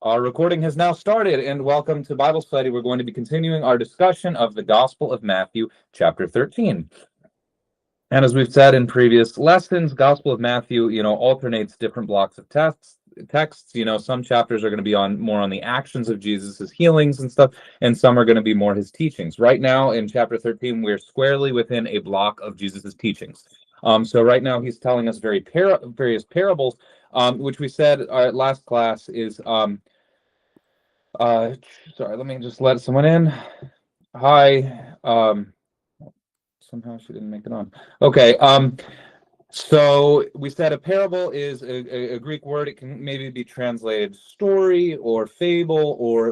Our recording has now started, and welcome to Bible study. We're going to be continuing our discussion of the Gospel of Matthew, chapter 13. And as we've said in previous lessons, Gospel of Matthew, alternates different blocks of texts. Some chapters are going to be more on the actions of Jesus, his healings and stuff, and some are going to be more his teachings. Right now in chapter 13, we're squarely within a block of Jesus's teachings. So right now he's telling us various parables, which we said last class is sorry, let me just let someone in. Hi. Somehow she didn't make it on. Okay. So we said a parable is a Greek word. It can maybe be translated story or fable or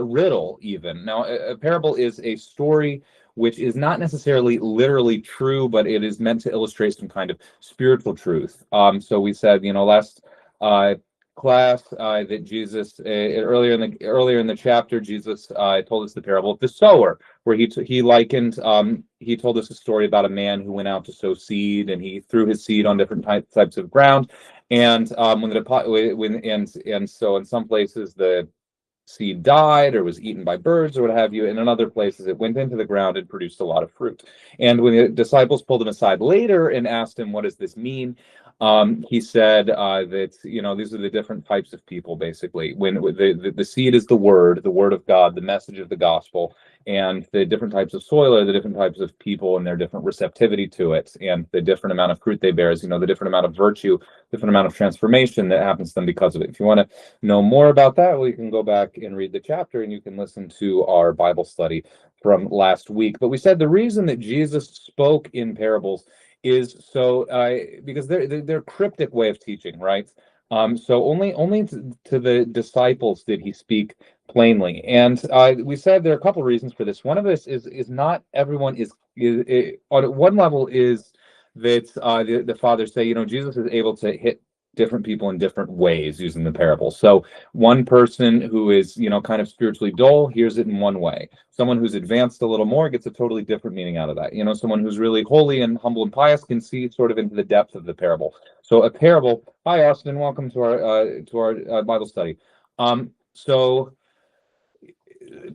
riddle even. Now, a parable is a story which is not necessarily literally true, but it is meant to illustrate some kind of spiritual truth. So we said, last class that Jesus earlier in the chapter, Jesus told us the parable of the sower, where he likened he told us a story about a man who went out to sow seed, and he threw his seed on different types of ground, and so in some places the seed died or was eaten by birds or what have you, and in other places it went into the ground and produced a lot of fruit. And when the disciples pulled him aside later and asked him, what does this mean? He said that these are the different types of people. Basically, when the seed is the word of God, the message of the gospel, and the different types of soil are the different types of people and their different receptivity to it, and the different amount of fruit they bear is the different amount of virtue, different amount of transformation that happens to them because of it. If you want to know more about that, well, you can go back and read the chapter, and you can listen to our Bible study from last week. But we said the reason that Jesus spoke in parables is because they're cryptic way of teaching, right? So only to the disciples did he speak plainly, and we said there are a couple of reasons for this. One of this is not everyone is on one level is that the fathers say Jesus is able to hit different people in different ways using the parable. So one person who is kind of spiritually dull hears it in one way. Someone who's advanced a little more gets a totally different meaning out of that. Someone who's really holy and humble and pious can see sort of into the depth of the parable. So a parable. Hi, Austin. Welcome to our Bible study. So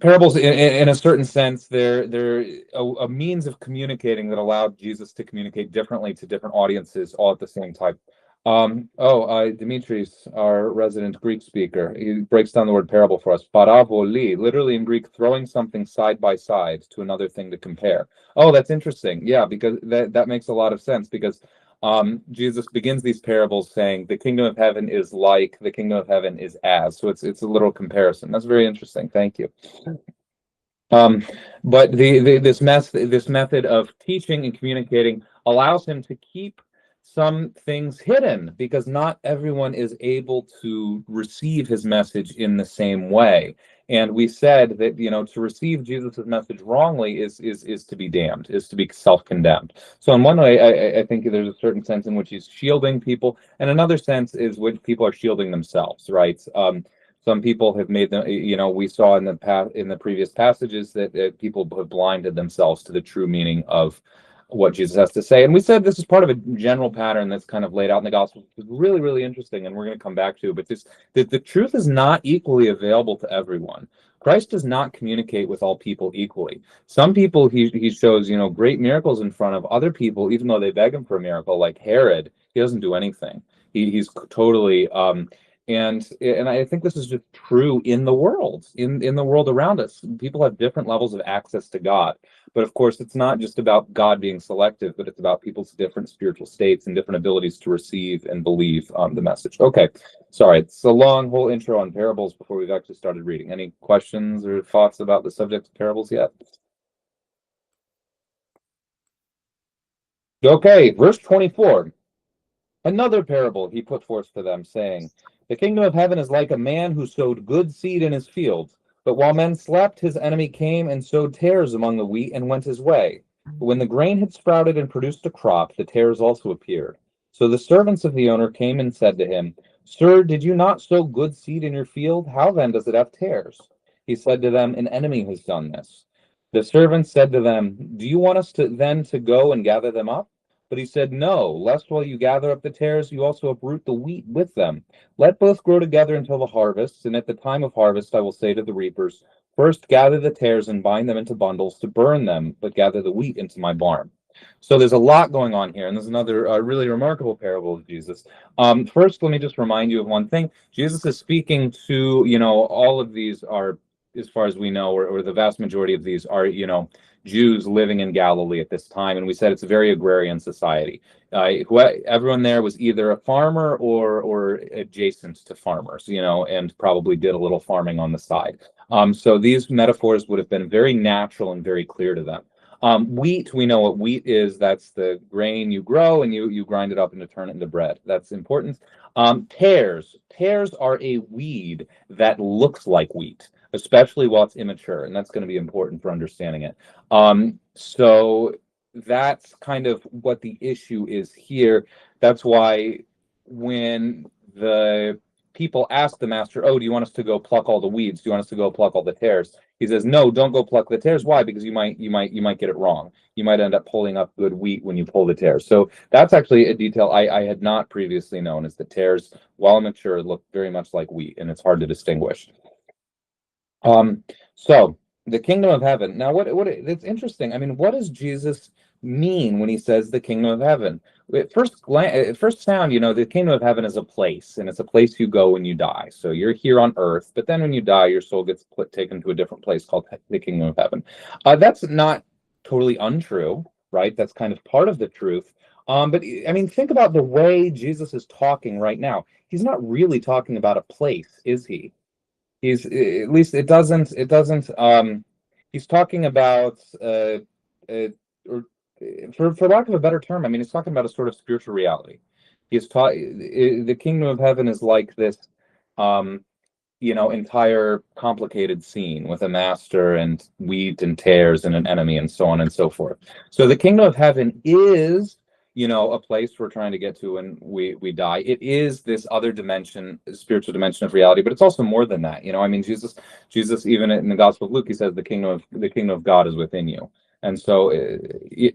parables, in a certain sense, they're a means of communicating that allowed Jesus to communicate differently to different audiences all at the same time. Dimitris, our resident Greek speaker, he breaks down the word parable for us. Paravoli, literally in Greek, throwing something side by side to another thing to compare. Oh, that's interesting. Yeah, because that makes a lot of sense, because Jesus begins these parables saying the kingdom of heaven is like, the kingdom of heaven is as. So it's a little comparison. That's very interesting. Thank you. But this method of teaching and communicating allows him to keep some things hidden, because not everyone is able to receive his message in the same way. And we said that to receive Jesus' message wrongly is to be damned, is to be self-condemned. So in one way, I think there's a certain sense in which he's shielding people, and another sense is when people are shielding themselves, right? Some people have made them, we saw in the previous passages that people have blinded themselves to the true meaning of what Jesus has to say. And we said this is part of a general pattern that's kind of laid out in the gospel. It's really, really interesting, and we're going to come back to, but the truth is not equally available to everyone. Christ does not communicate with all people equally. Some people he shows, great miracles in front of. Other people, even though they beg him for a miracle, like Herod, he doesn't do anything. He's totally and I think this is just true in the world, in the world around us. People have different levels of access to God. But of course, it's not just about God being selective, but it's about people's different spiritual states and different abilities to receive and believe the message. Okay, sorry, it's a long whole intro on parables before we've actually started reading. Any questions or thoughts about the subject of parables yet? Okay, verse 24. Another parable he put forth to them, saying, the kingdom of heaven is like a man who sowed good seed in his field. But while men slept, his enemy came and sowed tares among the wheat and went his way. But when the grain had sprouted and produced a crop, the tares also appeared. So the servants of the owner came and said to him, Sir, did you not sow good seed in your field? How then does it have tares? He said to them, An enemy has done this. The servants said to them, Do you want us to go and gather them up? But he said, no, lest while you gather up the tares, you also uproot the wheat with them. Let both grow together until the harvest, and at the time of harvest I will say to the reapers, first gather the tares and bind them into bundles to burn them, but gather the wheat into my barn. So there's a lot going on here, and there's another really remarkable parable of Jesus. First, let me just remind you of one thing. Jesus is speaking to, all of these are, as far as we know, or the vast majority of these are, Jews living in Galilee at this time, and we said it's a very agrarian society. Everyone there was either a farmer or adjacent to farmers, and probably did a little farming on the side. So these metaphors would have been very natural and very clear to them. Wheat, we know what wheat is. That's the grain you grow and you grind it up and turn it into bread. That's important. Tares are a weed that looks like wheat, especially while it's immature, and that's going to be important for understanding it. So that's kind of what the issue is here. That's why when the people ask the master, "Oh, do you want us to go pluck all the weeds? Do you want us to go pluck all the tares?" He says, "No, don't go pluck the tares." Why? Because you might get it wrong. You might end up pulling up good wheat when you pull the tares. So that's actually a detail I had not previously known, is that tares, while mature, look very much like wheat, and it's hard to distinguish. So the kingdom of heaven. Now, what it's interesting. I mean, what does Jesus mean when he says the kingdom of heaven? At first sound, the kingdom of heaven is a place, and it's a place you go when you die. So you're here on earth, but then when you die, your soul gets taken to a different place called the kingdom of heaven. That's not totally untrue, right? That's kind of part of the truth. But I mean, think about the way Jesus is talking right now. He's not really talking about a place, is he? He's, at least it doesn't he's talking about or for lack of a better term, I mean, he's talking about a sort of spiritual reality. He's taught the kingdom of heaven is like this um entire complicated scene with a master and wheat and tares and an enemy and so on and so forth. So the kingdom of heaven is, a place we're trying to get to when we die. It is this other dimension, spiritual dimension of reality, but it's also more than that. I mean, Jesus, even in the Gospel of Luke, he says the kingdom of God is within you. And so,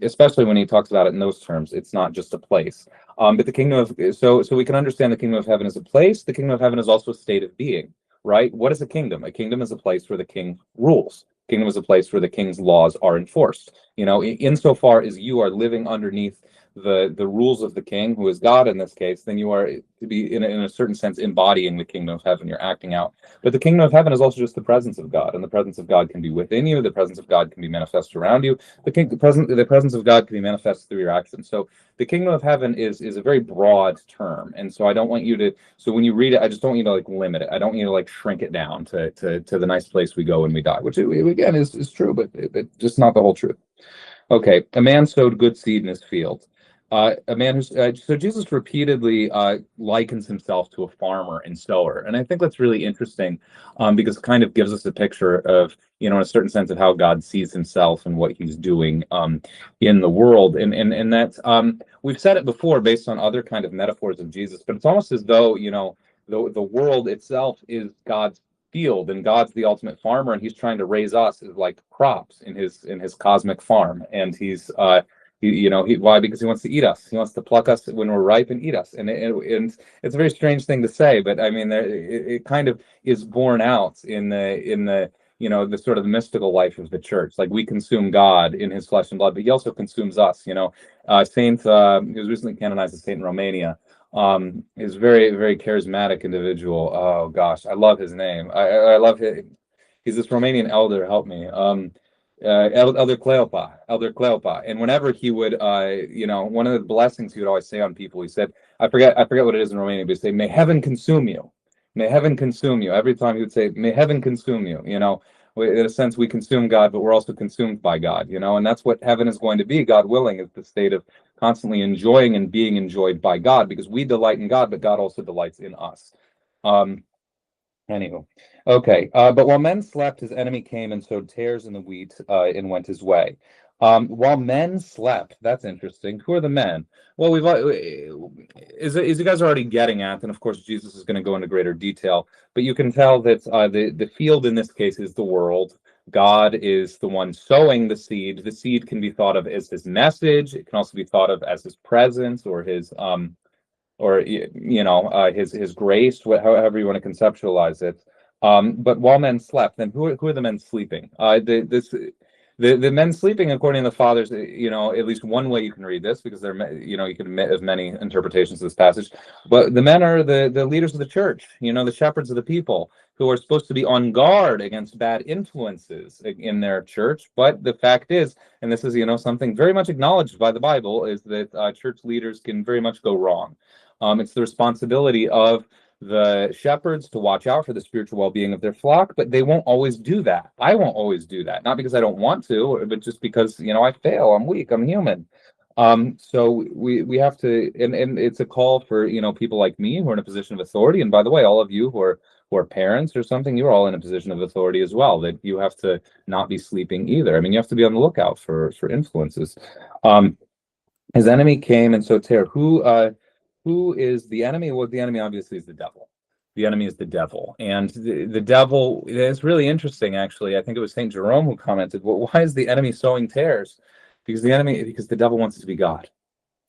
especially when he talks about it in those terms, it's not just a place. But the kingdom of so we can understand the kingdom of heaven as a place. The kingdom of heaven is also a state of being, right? What is a kingdom? A kingdom is a place where the king rules. Kingdom is a place where the king's laws are enforced. Insofar as you are living underneath the rules of the king, who is God in this case, then you are to be in a certain sense embodying the kingdom of heaven. You're acting out. But the kingdom of heaven is also just the presence of God, and the presence of God can be within you. The presence of God can be manifest around you. The presence of God can be manifest through your actions. So the kingdom of heaven is a very broad term, and so I don't want you to. So when you read it, I just don't want you to limit it. I don't want you to shrink it down to the nice place we go when we die, which again is true, but just not the whole truth. Okay, a man sowed good seed in his field. A man who's so Jesus repeatedly likens himself to a farmer and sower, and I think that's really interesting because it kind of gives us a picture of, in a certain sense, of how God sees himself and what he's doing in the world, and that we've said it before based on other kind of metaphors of Jesus, but it's almost as though the world itself is God's field, and God's the ultimate farmer, and he's trying to raise us as like crops in his cosmic farm, and he's why? Because he wants to eat us. He wants to pluck us when we're ripe and eat us. And it's a very strange thing to say, but I mean, it kind of is borne out in the sort of mystical life of the church. Like, we consume God in his flesh and blood, but he also consumes us. Saint, he was recently canonized as saint in Romania. Is very, very charismatic individual. Oh gosh, I love his name. I love him. He's this Romanian elder. Help me. Elder Cleopa. And whenever he would, one of the blessings he would always say on people, he said, I forget what it is in Romanian, but he'd say, "May heaven consume you. May heaven consume you." Every time he would say, "May heaven consume you." In a sense, we consume God, but we're also consumed by God, and that's what heaven is going to be, God willing, is the state of constantly enjoying and being enjoyed by God, because we delight in God, but God also delights in us. Anywho, okay. But while men slept, his enemy came and sowed tares in the wheat and went his way. While men slept, that's interesting. Who are the men? Well, as you guys are already getting at, and of course Jesus is going to go into greater detail, but you can tell that the field in this case is the world. God is the one sowing the seed. The seed can be thought of as his message. It can also be thought of as his presence or his his grace, however you want to conceptualize it. But while men slept, then who are the men sleeping? The men sleeping, according to the fathers, at least one way you can read this, because you can have many interpretations of this passage. But the men are the leaders of the church, the shepherds of the people, who are supposed to be on guard against bad influences in their church. But the fact is, and this is something very much acknowledged by the Bible, is that church leaders can very much go wrong. It's the responsibility of the shepherds to watch out for the spiritual well-being of their flock, but they won't always do that. I won't always do that, not because I don't want to, but just because I fail, I'm weak, I'm human. So we have to, and it's a call for people like me who are in a position of authority. And by the way, all of you who are parents or something, you're all in a position of authority as well, that you have to not be sleeping either. I mean, you have to be on the lookout for influences. His enemy came and so tear. Who is the enemy? Well, the enemy obviously is the devil. The enemy is the devil. And the devil, it's really interesting, actually. I think it was St. Jerome who commented, well, why is the enemy sowing tares? Because the devil wants to be God.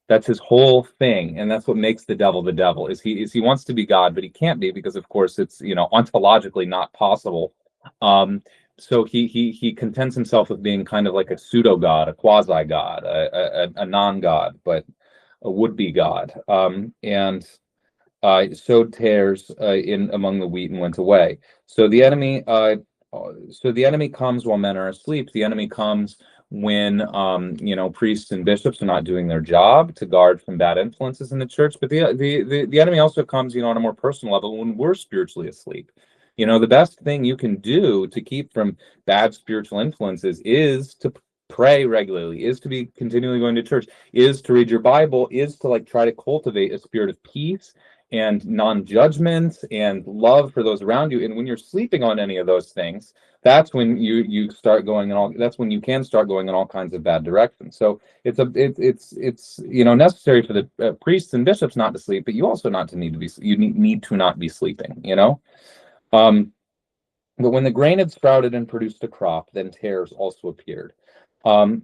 That's his whole thing, and that's what makes the devil the devil. Is he wants to be God, but he can't be, because of course it's ontologically not possible. So he contents himself with being kind of like a pseudo god, a quasi god, a non god, but a would be god. And sowed tares in among the wheat and went away. So the enemy comes while men are asleep. The enemy comes when priests and bishops are not doing their job to guard from bad influences in the church. But the enemy also comes on a more personal level when we're spiritually asleep. The best thing you can do to keep from bad spiritual influences is to pray regularly, is to be continually going to church, is to read your Bible, is to try to cultivate a spirit of peace and non-judgment and love for those around you. And when you're sleeping on any of those things, that's when you start going that's when you can start going in all kinds of bad directions. So it's necessary for the priests and bishops not to sleep, but you also need to not be sleeping. But when the grain had sprouted and produced a crop, then tares also appeared. And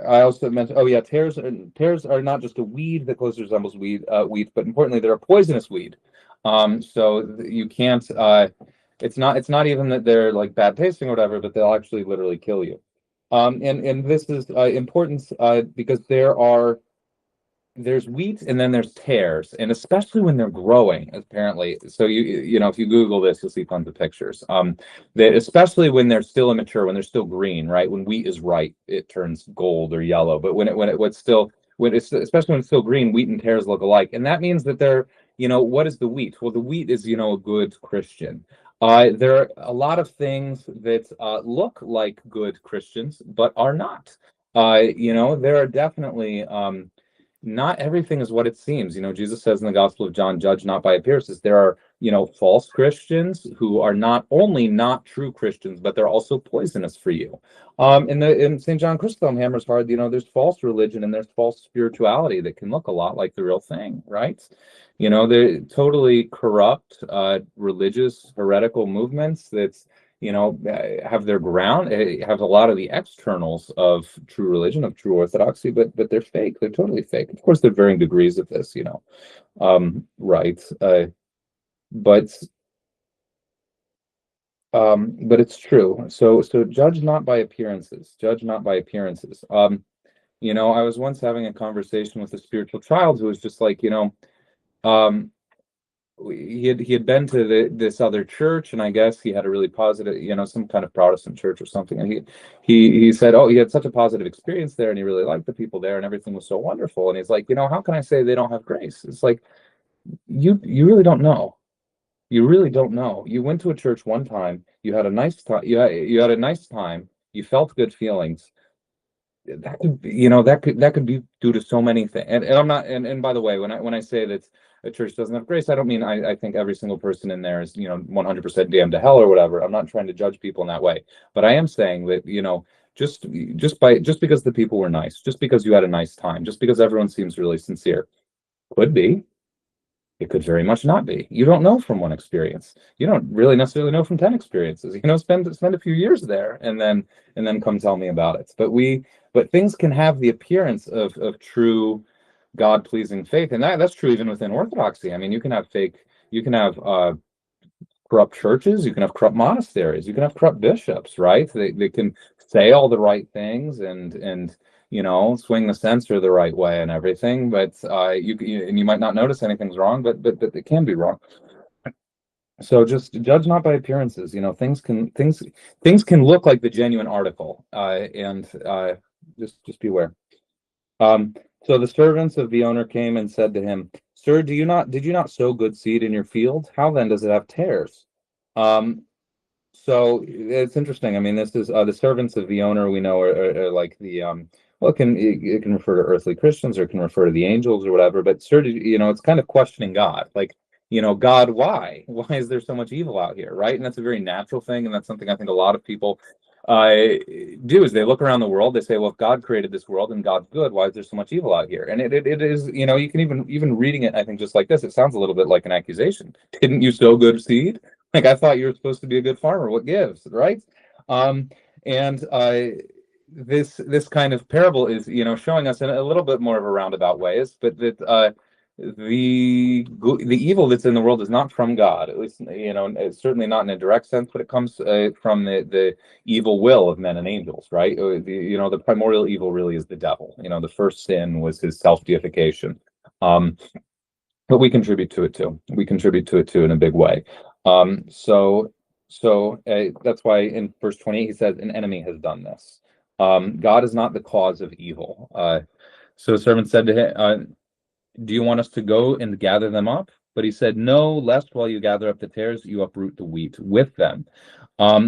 I also mentioned, tares are not just a weed that closely resembles wheat, but importantly, they're a poisonous weed. So you can't. It's not even that they're like bad tasting or whatever, but they'll actually literally kill you. And this is important because there's wheat and then there's tares, and especially when they're growing, apparently. So if you Google this, you'll see tons of pictures. That especially when they're still immature, when they're still green, right? When wheat is ripe, it turns gold or yellow. But especially when it's still green, wheat and tares look alike, and that means that they're what is the wheat? Well, the wheat is a good Christian. There are a lot of things that look like good Christians but are not. There are definitely not everything is what it seems. Jesus says in the Gospel of John, judge not by appearances. There are, false Christians who are not only not true Christians, but they're also poisonous for you. In St. John Chrysostom hammers hard, there's false religion and there's false spirituality that can look a lot like the real thing, right? They're totally corrupt, religious, heretical movements that's have their ground, have a lot of the externals of true religion, of true orthodoxy, but they're fake. They're totally fake. Of course, there are varying degrees of this, right? But it's true. So judge not by appearances. Judge not by appearances. I was once having a conversation with a spiritual child who was just like, he had been to this other church, and I guess he had a really positive, some kind of Protestant church or something, and he said, oh, he had such a positive experience there, and he really liked the people there, and everything was so wonderful. And he's like, how can I say they don't have grace? It's like, you really don't know. You really don't know. You went to a church one time, you had a nice time, you had a nice time, you felt good feelings. That could be, that could be due to so many things. And I'm not, and by the way, when I say that a church doesn't have grace, I don't mean I think every single person in there is 100% damned to hell or whatever. I'm not trying to judge people in that way, but I am saying that just because the people were nice, just because you had a nice time, just because everyone seems really sincere, could be It could very much not be. You don't know from one experience. You don't really necessarily know from 10 experiences. Spend a few years there and then come tell me about it. But things can have the appearance of true God-pleasing faith, and that's true even within Orthodoxy. I mean, you can have corrupt churches, you can have corrupt monasteries, you can have corrupt bishops, right? They can say all the right things and swing the censer the right way and everything, but you might not notice anything's wrong, but it can be wrong. So just judge not by appearances. Things can look like the genuine article, and just beware. So the servants of the owner came and said to him, "Sir, did you not sow good seed in your field? How then does it have tares?" Um, so it's interesting. I mean, this is the servants of the owner. We know are like the well, it can refer to earthly Christians, or it can refer to the angels or whatever. But sir, it's kind of questioning God, like, God, why? Why is there so much evil out here, right? And that's a very natural thing, and that's something I think a lot of people do, is they look around the world, they say, well, if God created this world and God's good, why is there so much evil out here? And it is, you can even reading it, I think, just like this, it sounds a little bit like an accusation. Didn't you sow good seed? Like, I thought you were supposed to be a good farmer. What gives, right? And this kind of parable is, showing us in a little bit more of a roundabout ways, but that the evil that's in the world is not from God. At least, it's certainly not in a direct sense, but it comes from the evil will of men and angels, right? The primordial evil really is the devil. The first sin was his self-deification. But we contribute to it too. We contribute to it too in a big way. So that's why in verse 28 he says, "An enemy has done this." God is not the cause of evil. So the servant said to him, "Do you want us to go and gather them up?" But he said, "No, lest while you gather up the tares, you uproot the wheat with them."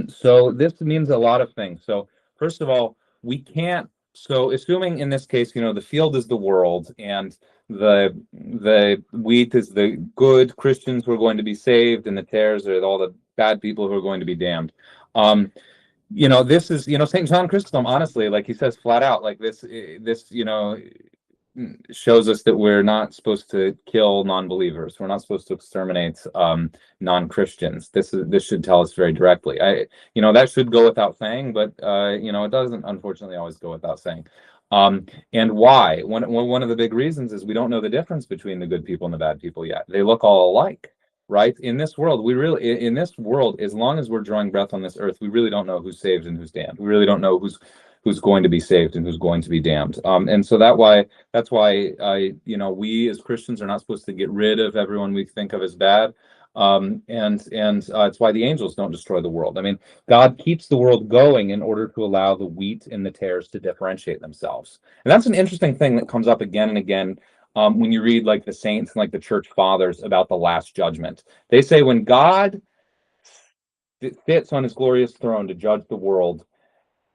So this means a lot of things. So first of all, we can't. So assuming in this case, the field is the world, and the wheat is the good Christians who are going to be saved, and the tares are all the bad people who are going to be damned. This is, St. John Chrysostom, honestly, like he says flat out, like this, shows us that we're not supposed to kill non-believers. We're not supposed to exterminate non-Christians. This should tell us very directly. That should go without saying, but it doesn't, unfortunately, always go without saying. And why? One of the big reasons is we don't know the difference between the good people and the bad people yet. They look all alike, right? In this world, as long as we're drawing breath on this earth, we really don't know who's saved and who's damned. We really don't know who's going to be saved and who's going to be damned. And so that's why we as Christians are not supposed to get rid of everyone we think of as bad. And it's why the angels don't destroy the world. I mean, God keeps the world going in order to allow the wheat and the tares to differentiate themselves. And that's an interesting thing that comes up again and again when you read like the saints and like the church fathers about the last judgment. They say when God sits on his glorious throne to judge the world,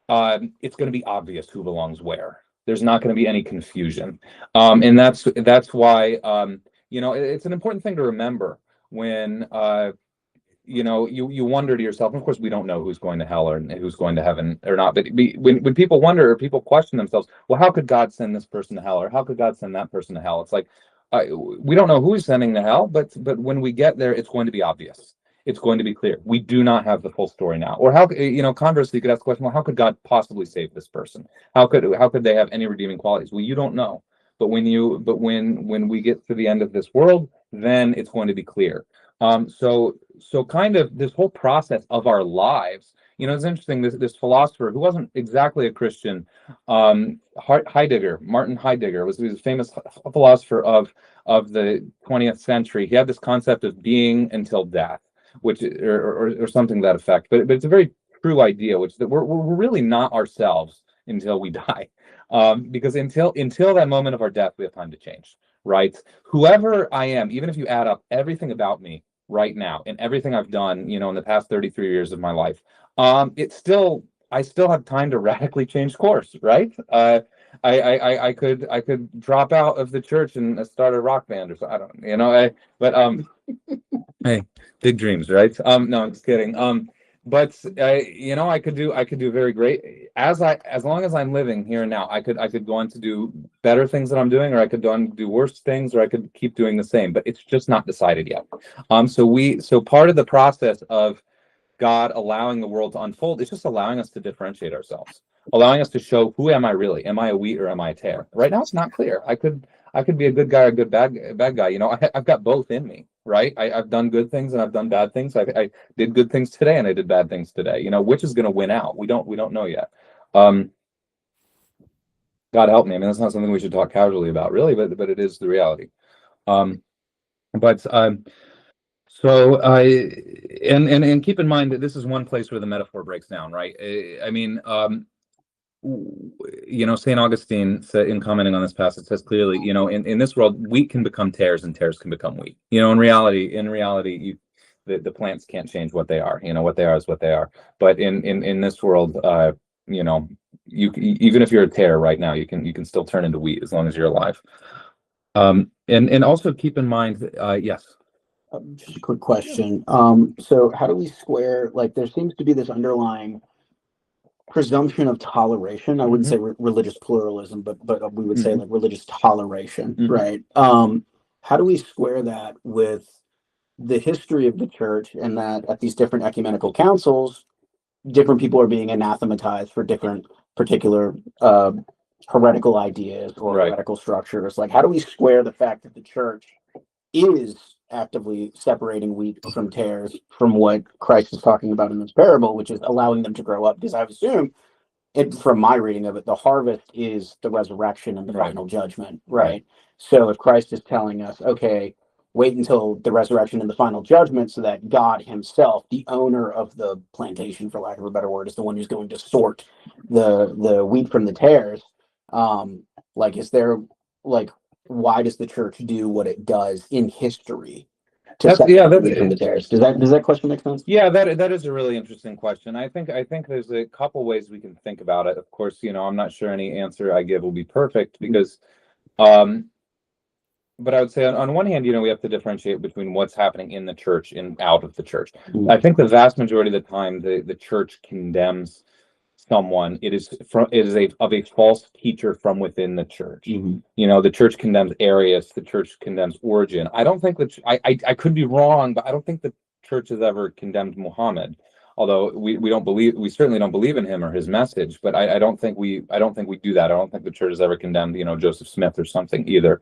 it's going to be obvious who belongs where. There's not going to be any confusion, and that's why it's an important thing to remember when you wonder to yourself. And of course, we don't know who's going to hell or who's going to heaven or not. But when people wonder or people question themselves, well, how could God send this person to hell, or how could God send that person to hell? It's like we don't know who's sending to hell, but when we get there, it's going to be obvious. It's going to be clear. We do not have the full story now. Or how, conversely, you could ask the question, well, how could God possibly save this person? How could they have any redeeming qualities? Well, you don't know. But when we get to the end of this world, then it's going to be clear. So kind of this whole process of our lives, it's interesting. This philosopher who wasn't exactly a Christian, Heidegger, Martin Heidegger, was a famous philosopher of the 20th century. He had this concept of being until death, which or something to that effect. But it's a very true idea, which is that we're really not ourselves until we die, because until that moment of our death, we have time to change, right? Whoever I am, even if you add up everything about me right now and everything I've done, in the past 33 years of my life, I still have time to radically change course, right? I could drop out of the church and start a rock band or so. I don't, but hey, big dreams, right? No, I'm just kidding. But I could do very great as long as I'm living here and now. I could go on to do better things that I'm doing, or I could go on to do worse things, or I could keep doing the same. But it's just not decided yet. So part of the process of God allowing the world to unfold is just allowing us to differentiate ourselves, allowing us to show, who am I really? Am I a wheat or am I a tare? Right now, it's not clear. I could be a good guy or a good bad guy. I've got both in me, right? I've done good things and I've done bad things. I did good things today and I did bad things today. Which is going to win out? We don't know yet. Um, God help me. I mean, that's not something we should talk casually about, really, but it is the reality. Um, but So and keep in mind that this is one place where the metaphor breaks down, right? I mean, Saint Augustine said, in commenting on this passage, says clearly, in this world, wheat can become tares and tares can become wheat. In reality, the plants can't change what they are. What they are is what they are. But in this world, even if you're a tare right now, you can still turn into wheat as long as you're alive. And also keep in mind, yes. Just a quick question. So how do we square, like, there seems to be this underlying presumption of toleration. I wouldn't say religious pluralism, but we would say like religious toleration, right? How do we square that with the history of the church, and that at these different ecumenical councils, different people are being anathematized for different particular heretical ideas or Right. heretical structures? Like, how do we square the fact that the church is actively separating wheat from tares from what Christ is talking about in this parable, which is allowing them to grow up? Because I would assume, from my reading of it, the harvest is the resurrection and the final judgment, right? So if Christ is telling us, okay, wait until the resurrection and the final judgment, so that God himself, the owner of the plantation, for lack of a better word, is the one who's going to sort the wheat from the tares. Like, is there, like, why does the church do what it does in history to separate the wheat from the tares? Does that question make sense? Yeah, that is a really interesting question. I think there's a couple ways we can think about it. Of course, I'm not sure any answer I give will be perfect, because but I would say on one hand, we have to differentiate between what's happening in the church and out of the church. I think the vast majority of the time the church condemns someone, it is of a false teacher from within the church. The church condemns Arius, the church condemns Origen. I don't think that I could be wrong, but I don't think the church has ever condemned Muhammad. Although we certainly don't believe in him or his message, but I don't think we do that. I don't think the church has ever condemned, Joseph Smith or something either.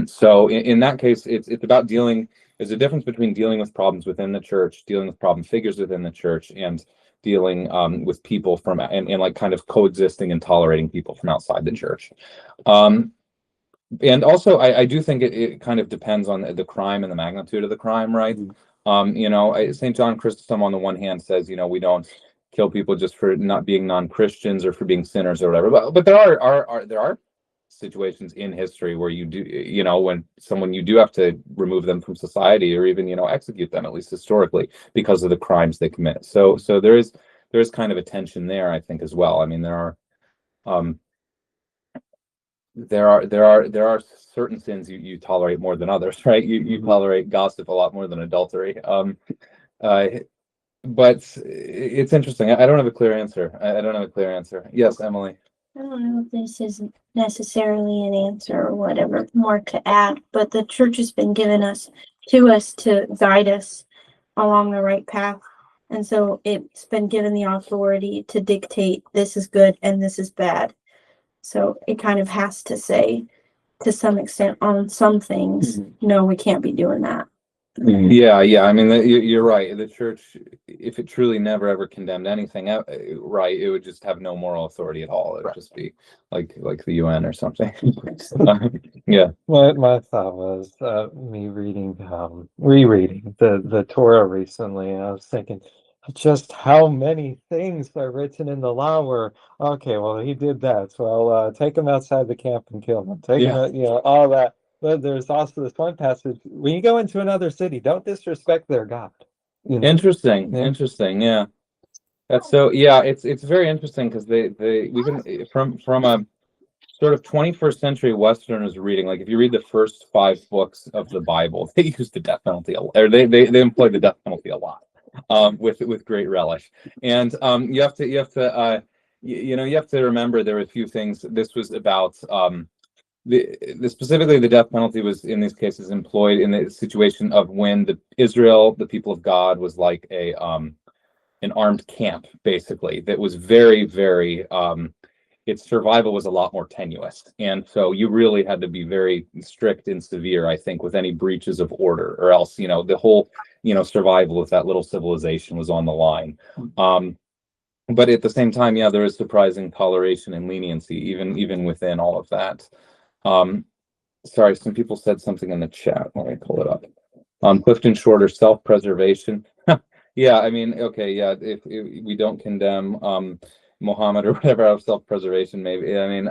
So in that case, it's about dealing. There's a difference between dealing with problems within the church, dealing with problem figures within the church, and dealing with people from and like kind of coexisting and tolerating people from outside the church. And also, I do think it kind of depends on the crime and the magnitude of the crime, right? St. John Chrysostom on the one hand says, we don't kill people just for not being non-Christians or for being sinners or whatever. But there are situations in history where you do, when someone, you do have to remove them from society, or even, execute them, at least historically, because of the crimes they commit. So there is kind of a tension there, I think, as well. I mean, there are certain sins you tolerate more than others, right? You tolerate gossip a lot more than adultery. But it's interesting. I don't have a clear answer. I don't have a clear answer. Yes, Emily. I don't know if this isn't necessarily an answer or whatever more to add, but the church has been given to us to guide us along the right path. And so it's been given the authority to dictate this is good and this is bad. So it kind of has to say, to some extent, on some things, no, we can't be doing that. Yeah. I mean, you're right. The church, if it truly never ever condemned anything, right, it would just have no moral authority at all. It would just be like the UN or something. Yeah. My thought was me rereading the Torah recently, and I was thinking just how many things are written in the law where, okay, well, he did that, so I'll take him outside the camp and kill him. Take him, all that. But there's also this one passage: when you go into another city, don't disrespect their God. Interesting. Yeah. That's so. Yeah, it's very interesting, because we can, from a sort of 21st century Westerners reading, like if you read the first 5 books of the Bible, they use the death penalty, or they employ the death penalty a lot. with great relish. And you have to you have to remember there were a few things. This was about specifically the death penalty was in these cases employed in the situation of when the people of God, was like a an armed camp, basically, that was very, very its survival was a lot more tenuous. And so you really had to be very strict and severe, I think, with any breaches of order, or else, the whole, survival of that little civilization was on the line. But at the same time, yeah, there is surprising toleration and leniency, even within all of that. Sorry, some people said something in the chat. Let me pull it up. Clifton Shorter, self-preservation. Yeah, I mean, okay, yeah, if we don't condemn Muhammad or whatever out of self-preservation, maybe. I mean,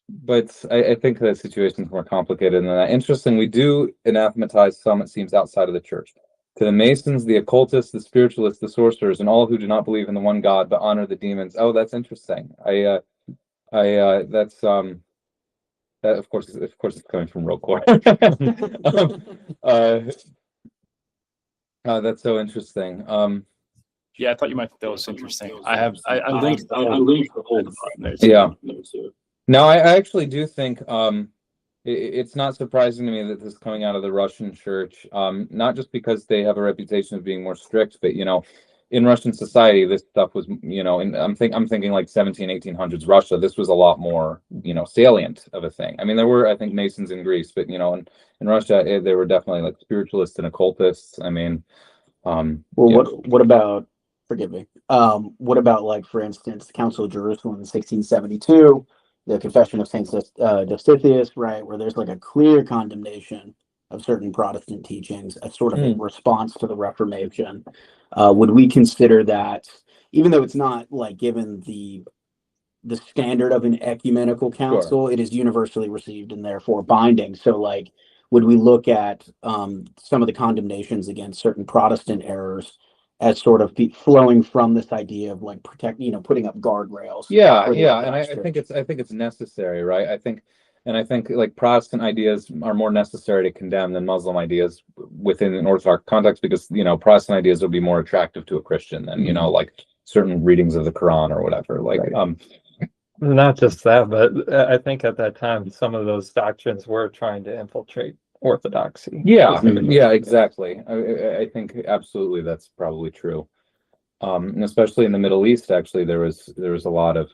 but I think the situation is more complicated than that. Interesting, we do anathematize some, it seems, outside of the church. To the Masons, the occultists, the spiritualists, the sorcerers, and all who do not believe in the one God but honor the demons. Oh, that's interesting. That's that of course it's coming from real core. That's so interesting. Yeah, I thought you might think that was interesting. I linked the whole there too. Yeah. No, I actually do think it's not surprising to me that this is coming out of the Russian church, not just because they have a reputation of being more strict, but in Russian society, this stuff was, and I'm thinking like 1800s Russia, this was a lot more, salient of a thing. I mean, there were, I think, Masons in Greece, but in Russia, they were definitely like spiritualists and occultists. I mean, well, what about, forgive me, what about, like, for instance, the Council of Jerusalem in 1672, the Confession of Saint Justitius, right, where there's like a clear condemnation of certain Protestant teachings as sort of a response to the Reformation. Would we consider that, even though it's not like given the standard of an ecumenical council, it is universally received and therefore binding? So, like, would we look at some of the condemnations against certain Protestant errors as sort of flowing from this idea of like putting up guardrails? Yeah, and I think it's necessary, right? I think like Protestant ideas are more necessary to condemn than Muslim ideas within an Orthodox context, because Protestant ideas will be more attractive to a Christian than like certain readings of the Quran or whatever. Like not just that, but I think at that time some of those doctrines were trying to infiltrate Orthodoxy. Yeah, exactly. I think absolutely that's probably true. And especially in the Middle East, actually, there was a lot of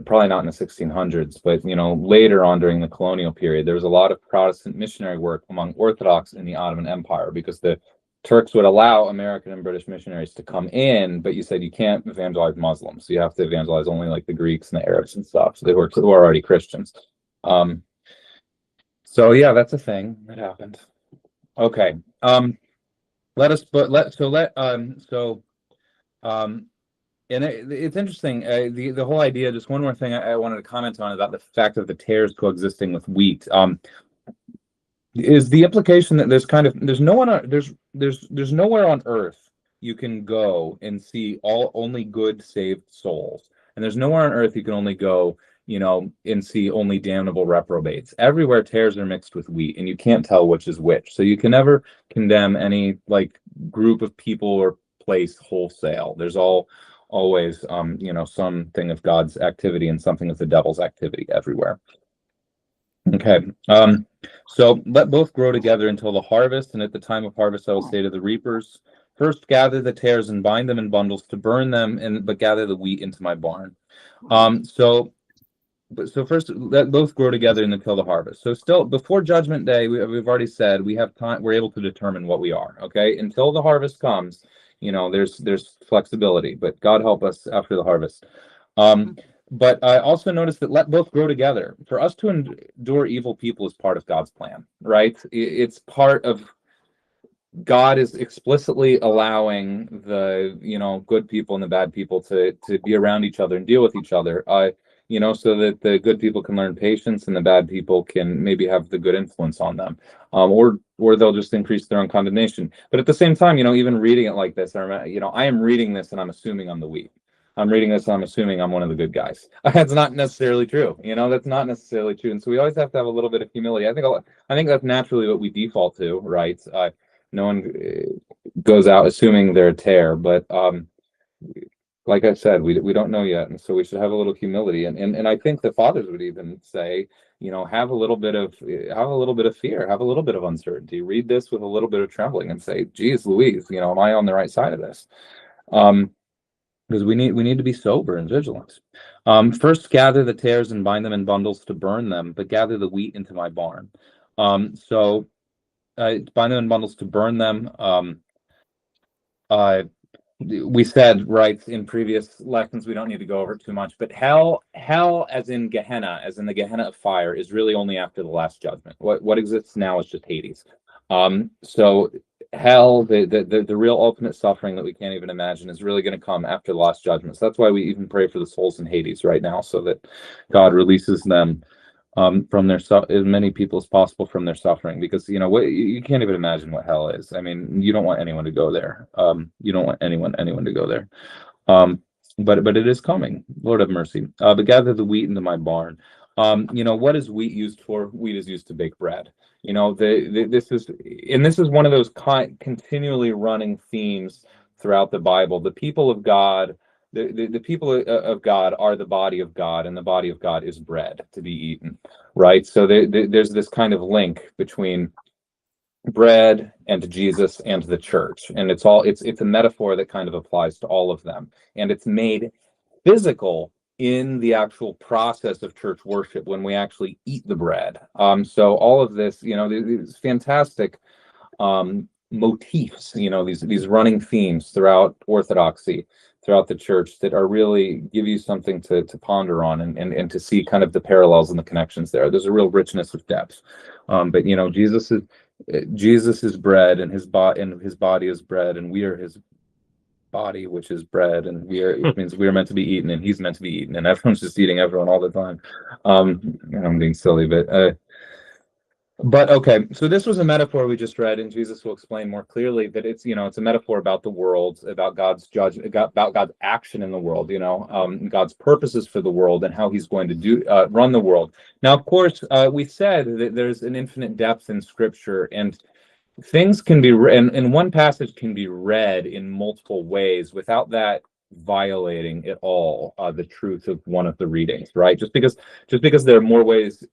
probably not in the 1600s, but later on during the colonial period, there was a lot of Protestant missionary work among Orthodox in the Ottoman Empire, because the Turks would allow American and British missionaries to come in, but you said you can't evangelize Muslims, so you have to evangelize only like the Greeks and the Arabs and stuff. So they were already Christians. So yeah, that's a thing that happened. Okay. And it's interesting. The whole idea. Just one more thing I wanted to comment on about the fact of the tares coexisting with wheat. Is the implication that there's nowhere on earth you can go and see only good saved souls, and there's nowhere on earth you can only go and see only damnable reprobates. Everywhere tares are mixed with wheat, and you can't tell which is which. So you can never condemn any like group of people or place wholesale. There's always something of God's activity and something of the devil's activity everywhere. Okay. So let both grow together until the harvest, and at the time of harvest I will say to the reapers, first gather the tares and bind them in bundles to burn them, but gather the wheat into my barn. So first, let both grow together until the harvest. So still, before Judgment Day, we've already said we have time. We're able to determine what we are. Okay, until the harvest comes, there's flexibility. But God help us after the harvest. But I also noticed that let both grow together. For us to endure evil people is part of God's plan, right? It's part of God is explicitly allowing the good people and the bad people to be around each other and deal with each other. So that the good people can learn patience and the bad people can maybe have the good influence on them, or they'll just increase their own condemnation. But at the same time, even reading it like this, I am reading this and I'm assuming I'm the weak. I'm reading this and I'm assuming I'm one of the good guys. That's not necessarily true. That's not necessarily true. And so we always have to have a little bit of humility. I think that's naturally what we default to, right? goes out assuming they're a tear, but like I said, we don't know yet, and so we should have a little humility, and I think the fathers would even say, have a little bit of fear, have a little bit of uncertainty. Read this with a little bit of trembling, and say, "Geez, Louise, am I on the right side of this?" Because we need to be sober and vigilant. First, gather the tares and bind them in bundles to burn them, but gather the wheat into my barn. So bind them in bundles to burn them. We said right in previous lessons, we don't need to go over it too much, but hell as in Gehenna, as in the Gehenna of fire, is really only after the last judgment. What exists now is just Hades. So hell, the real ultimate suffering that we can't even imagine, is really going to come after the last judgment. So that's why we even pray for the souls in Hades right now, so that God releases them from their as many people as possible from their suffering, because you can't even imagine what hell is. I mean, you don't want anyone to go there. You don't want anyone to go there. But it is coming. Lord have mercy. But gather the wheat into my barn. What is wheat used for? Wheat is used to bake bread. This is one of those continually running themes throughout the Bible. The people of God. The people of God are the body of God, and the body of God is bread to be eaten, right? So there's this kind of link between bread and Jesus and the church, and it's a metaphor that kind of applies to all of them, and it's made physical in the actual process of church worship when we actually eat the bread. So all of this, these fantastic motifs, these running themes throughout Orthodoxy, throughout the church, that are really give you something to ponder on, and to see kind of the parallels and the connections there. There's a real richness of depth. But Jesus is bread, and his body is bread, and we are his body, which is bread, and which means we are meant to be eaten, and he's meant to be eaten, and everyone's just eating everyone all the time. I'm being silly, but okay, so this was a metaphor we just read, and Jesus will explain more clearly that it's a metaphor about the world, about God's about God's action in the world, God's purposes for the world, and how he's going to run the world. Now, of course, we said that there's an infinite depth in Scripture, and things can be and one passage can be read in multiple ways without that violating at all the truth of one of the readings, right? Just because there are more ways.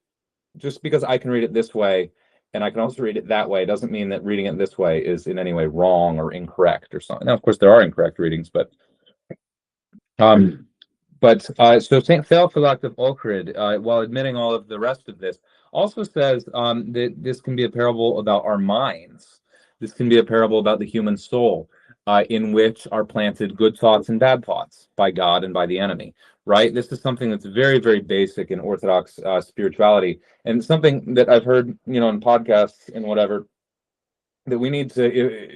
Just because I can read it this way and I can also read it that way doesn't mean that reading it this way is in any way wrong or incorrect or something. Now, of course, there are incorrect readings, but so St. Theophylact of Ohrid, while admitting all of the rest of this, also says that this can be a parable about our minds. This can be a parable about the human soul, in which are planted good thoughts and bad thoughts by God and by the enemy. Right? This is something that's very, very basic in Orthodox spirituality, and something that I've heard, in podcasts and whatever, that we need to,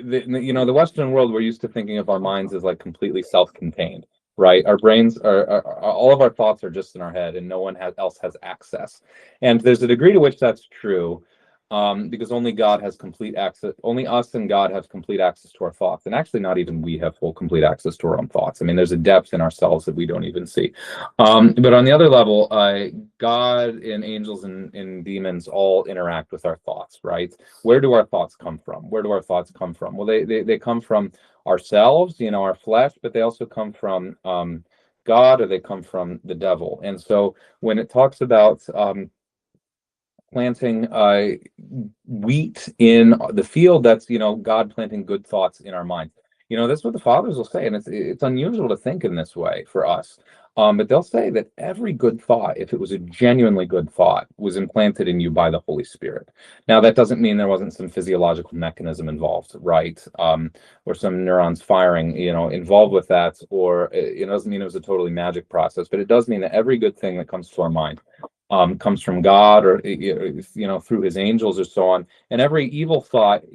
the Western world, we're used to thinking of our minds as like completely self-contained, right? Our brains are all of our thoughts are just in our head, and no one else has access. And there's a degree to which that's true, because only God has complete access. Only us and God have complete access to our thoughts, and actually, not even we have full complete access to our own thoughts. I mean, there's a depth in ourselves that we don't even see. But on the other level, God and angels and demons all interact with our thoughts, right? Where do our thoughts come from? Well, they come from ourselves, our flesh, but they also come from God, or they come from the devil. And so when it talks about planting wheat in the field, that's God planting good thoughts in our minds. That's what the fathers will say, and it's unusual to think in this way for us. But they'll say that every good thought, if it was a genuinely good thought, was implanted in you by the Holy Spirit. Now, that doesn't mean there wasn't some physiological mechanism involved, right? Or some neurons firing, involved with that, or it doesn't mean it was a totally magic process, but it does mean that every good thing that comes to our mind comes from God, or through his angels, or so on. And every evil thoughts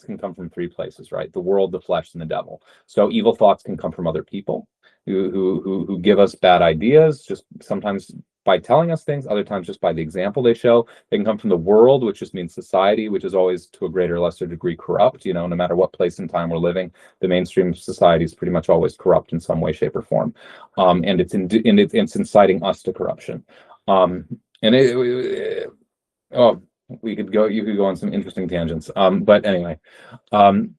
can come from three places, right? The world, the flesh, and the devil. So evil thoughts can come from other people who give us bad ideas, just sometimes by telling us things, other times just by the example they show. They can come from the world, which just means society, which is always to a greater or lesser degree corrupt. No matter what place and time we're living, the mainstream of society is pretty much always corrupt in some way, shape, or form, and it's inciting us to corruption. you could go on some interesting tangents. But anyway, um,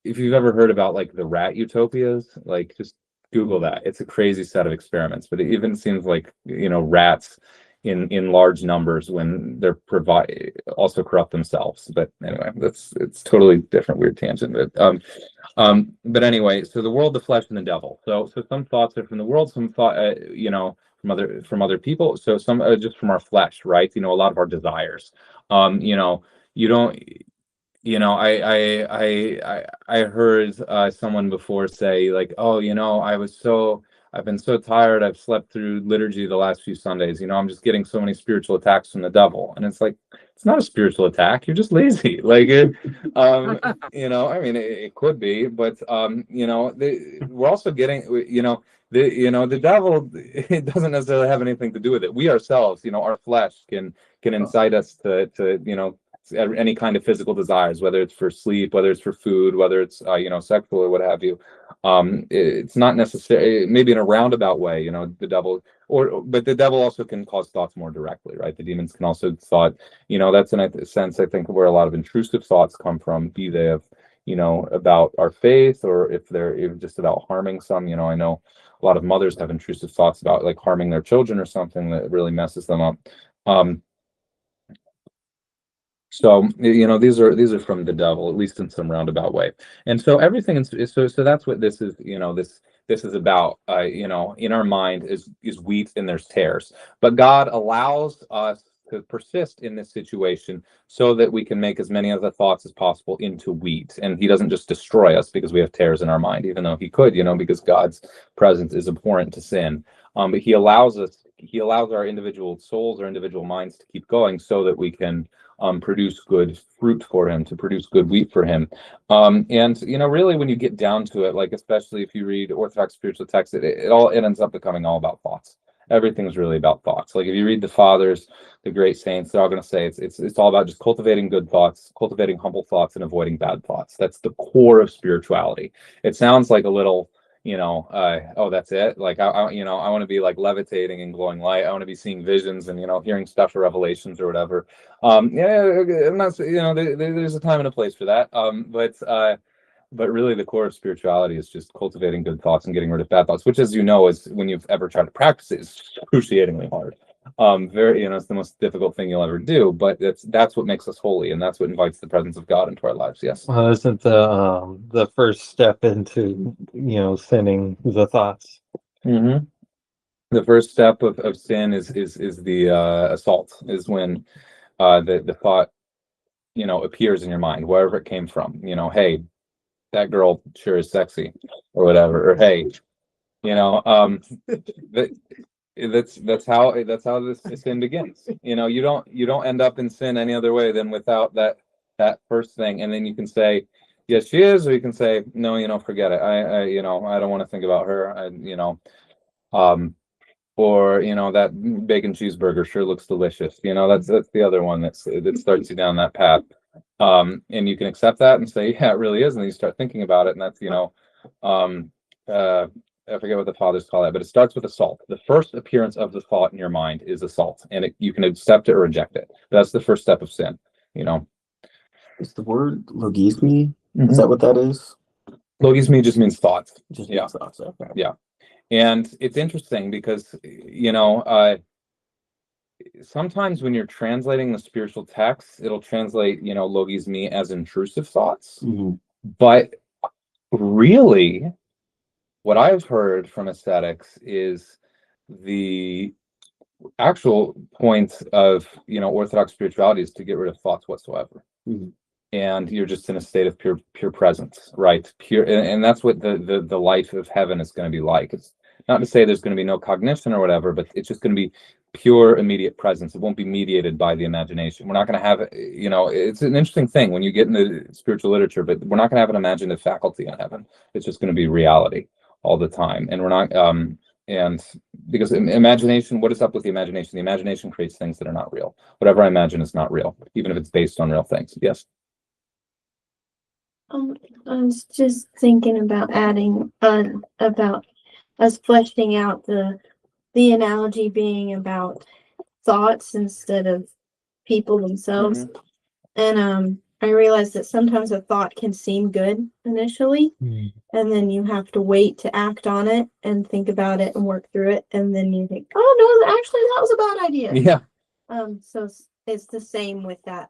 if you've ever heard about like the rat utopias, like just Google that. It's a crazy set of experiments, but it even seems like, rats in large numbers when they're provide also corrupt themselves. But anyway, it's totally different, weird tangent. But anyway, so the world, the flesh, and the devil. So some thoughts are from the world, some thought, from other people. So some just from our flesh, right? A lot of our desires. You don't. I heard someone before say like, oh, I've been so tired. I've slept through liturgy the last few Sundays. I'm just getting so many spiritual attacks from the devil, and it's like, it's not a spiritual attack. You're just lazy. Like I mean, it could be, but we're also getting, the devil. It doesn't necessarily have anything to do with it. We ourselves, our flesh can incite us to any kind of physical desires, whether it's for sleep, whether it's for food, whether it's sexual or what have you. It's not necessarily, maybe in a roundabout way, the devil, but the devil also can cause thoughts more directly, right? The demons can also thought, that's in a sense, I think, where a lot of intrusive thoughts come from, be they of about our faith, or if they're even just about harming some. I know a lot of mothers have intrusive thoughts about like harming their children or something that really messes them up. So these are from the devil, at least in some roundabout way. And so everything is so that's what this is. This is about. In our mind is wheat and there's tares, but God allows us to persist in this situation so that we can make as many of the thoughts as possible into wheat, and He doesn't just destroy us because we have tares in our mind, even though He could, because God's presence is abhorrent to sin. But He allows us. He allows our individual souls, our individual minds to keep going so that we can produce good fruit for Him, to produce good wheat for Him. And really, when you get down to it, like especially if you read Orthodox spiritual texts, it ends up becoming all about thoughts. Everything's really about thoughts. Like if you read the fathers, the great saints, they're all going to say it's all about just cultivating good thoughts, cultivating humble thoughts, and avoiding bad thoughts. That's the core of spirituality. It sounds like a little oh, that's it. Like I want to be like levitating and glowing light. I want to be seeing visions and hearing special revelations or whatever. Yeah, I'm not, there's a time and a place for that. But really the core of spirituality is just cultivating good thoughts and getting rid of bad thoughts, which, as is, when you've ever tried to practice it, is excruciatingly hard. It's the most difficult thing you'll ever do, but that's what makes us holy, and that's what invites the presence of God into our lives. Yes. Well, isn't the first step into sinning the thoughts? Mm-hmm. The first step of sin is the assault, is when the thought appears in your mind, wherever it came from. Hey, that girl sure is sexy, or whatever, or hey, that, that's how this sin begins. You don't end up in sin any other way than without that first thing, and then you can say, yes, she is, or you can say, no, forget it. I don't want to think about her. Or that bacon cheeseburger sure looks delicious. That's the other one that starts you down that path. And you can accept that and say, yeah, it really is, and then you start thinking about it, and that's I forget what the fathers call that, but it starts with assault. The first appearance of the thought in your mind is assault, and you can accept it or reject it. That's the first step of sin. Is the word logisme? Is that what that is? Logisme just means thoughts. Just Yeah. means thoughts. Okay. Yeah. And it's interesting because sometimes when you're translating the spiritual text, it'll translate logisme as intrusive thoughts. Mm-hmm. But really, what I've heard from ascetics is the actual point of Orthodox spirituality is to get rid of thoughts whatsoever. Mm-hmm. And you're just in a state of pure presence, right? Pure, and that's what the life of heaven is going to be like. It's not to say there's going to be no cognition or whatever, but it's just going to be pure immediate presence. It won't be mediated by the imagination. We're not going to have it's an interesting thing when you get into spiritual literature, but we're not going to have an imaginative faculty in heaven. It's just going to be reality all the time, and we're not and because imagination, what is up with the imagination? The imagination creates things that are not real. Whatever I imagine is not real, even if it's based on real things. Yes. I was just thinking about adding about us fleshing out the analogy being about thoughts instead of people themselves. And I realized that sometimes a thought can seem good initially, and then you have to wait to act on it and think about it and work through it, and then you think, oh no, actually that was a bad idea. Yeah. So it's the same with that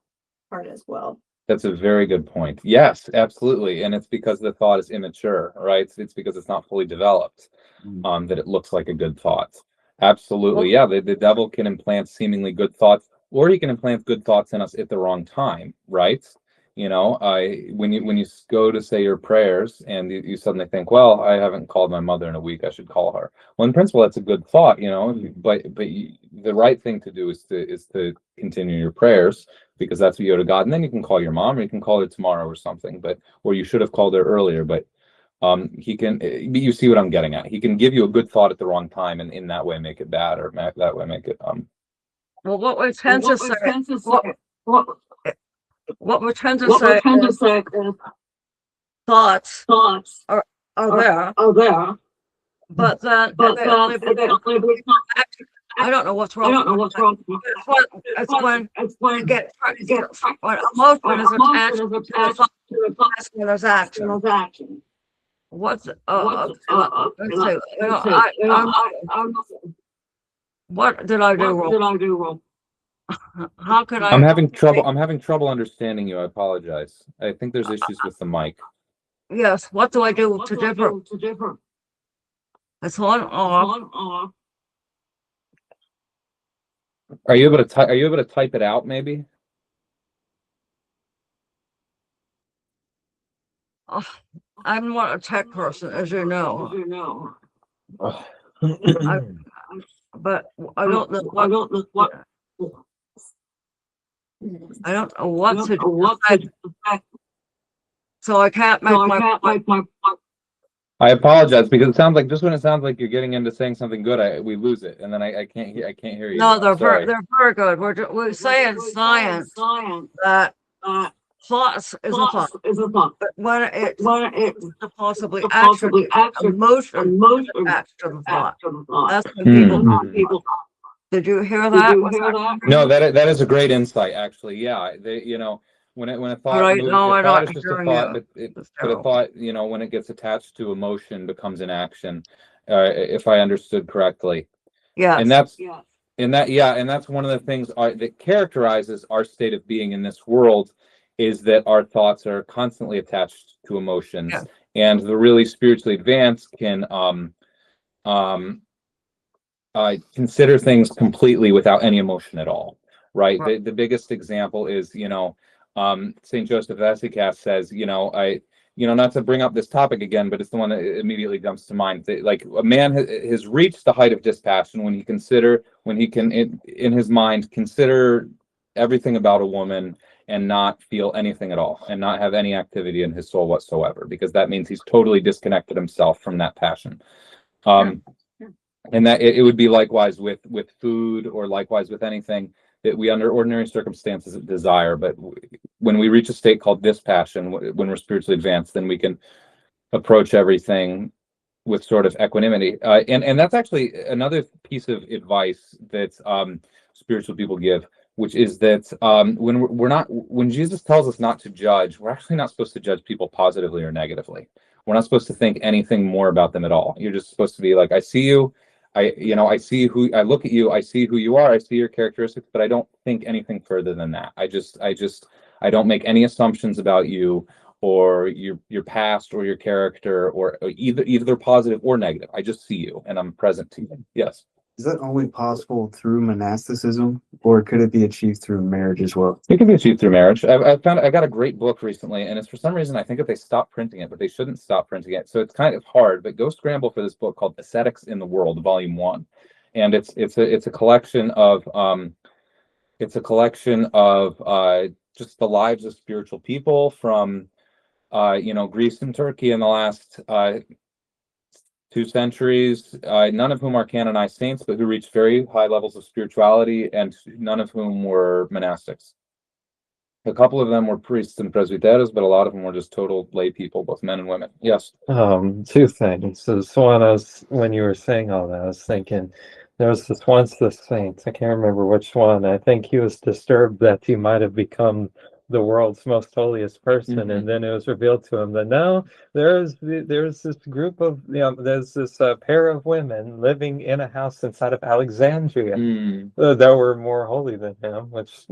part as well. That's a very good point. Yes, absolutely. And it's because the thought is immature, right? It's because it's not fully developed, that it looks like a good thought. Absolutely. Yeah, the devil can implant seemingly good thoughts, or he can implant good thoughts in us at the wrong time, right? You know, when you go to say your prayers and you suddenly think, well, I haven't called my mother in a week, I should call her. Well, in principle, that's a good thought, you know, but the right thing to do is to continue your prayers, because that's what you owe to God. And then you can call your mom, or you can call her tomorrow or something, or you should have called her earlier. But he can, you see what I'm getting at. He can give you a good thought at the wrong time, and in that way make it bad, or that way make it Well, what we tend to say, what we tend to say is thoughts are there, but then I don't know what's wrong. It's when you get when emotion is attached to the thought, that's when there's action. What's let's see, what did I do wrong? How could I? I'm having trouble understanding you. I apologize. I think there's issues with the mic. Yes, what do I do to differ? It's on. Are you able to type it out, maybe? I'm not a tech person, as you know. But I don't know what. I don't know what to do. So I can't make my. I apologize, because it sounds like just when it sounds like you're getting into saying something good, we lose it, and then I can't hear you. No, they're very good. We're saying science that thoughts is a thought, but when it's possibly action, emotion attached to the thought. That's when people. Did you hear that? No, that is a great insight, actually. Yeah, when a thought moves, a thought is just a thought, but a thought, when it gets attached to emotion, becomes an action. If I understood correctly. Yeah. And that's one of the things that characterizes our state of being in this world, is that our thoughts are constantly attached to emotions, and the really spiritually advanced can consider things completely without any emotion at all, right? The biggest example is, St. Joseph Essichas says, not to bring up this topic again, but it's the one that immediately jumps to mind. Like, a man has reached the height of dispassion when he can, in his mind, consider everything about a woman and not feel anything at all, and not have any activity in his soul whatsoever, because that means he's totally disconnected himself from that passion. And that it would be likewise with food, or likewise with anything that we under ordinary circumstances desire. But when we reach a state called dispassion, when we're spiritually advanced, then we can approach everything with sort of equanimity. And that's actually another piece of advice that spiritual people give, which is that when Jesus tells us not to judge, we're actually not supposed to judge people positively or negatively. We're not supposed to think anything more about them at all. You're just supposed to be like, I see you. I look at you, I see who you are, I see your characteristics, but I don't think anything further than that. I don't make any assumptions about you, or your past, or your character, or either positive or negative. I just see you, and I'm present to you. Yes. Is that only possible through monasticism, or could it be achieved through marriage as well? It can be achieved through marriage. I got a great book recently, and it's, for some reason, I think that they stopped printing it, but they shouldn't stop printing it. So it's kind of hard, but go scramble for this book called Ascetics in the World, Volume 1. And it's a collection of just the lives of spiritual people from Greece and Turkey in the last 2 centuries, none of whom are canonized saints, but who reached very high levels of spirituality, and none of whom were monastics. A couple of them were priests and presbyteros, but a lot of them were just total lay people, both men and women. Yes. 2 things. So one, when you were saying all that, I was thinking there was this saint, I can't remember which one. I think he was disturbed that he might have become the world's most holiest person, Mhm. and then it was revealed to him that no, there's this group of, there's this pair of women living in a house inside of Alexandria Mm. that were more holy than him, which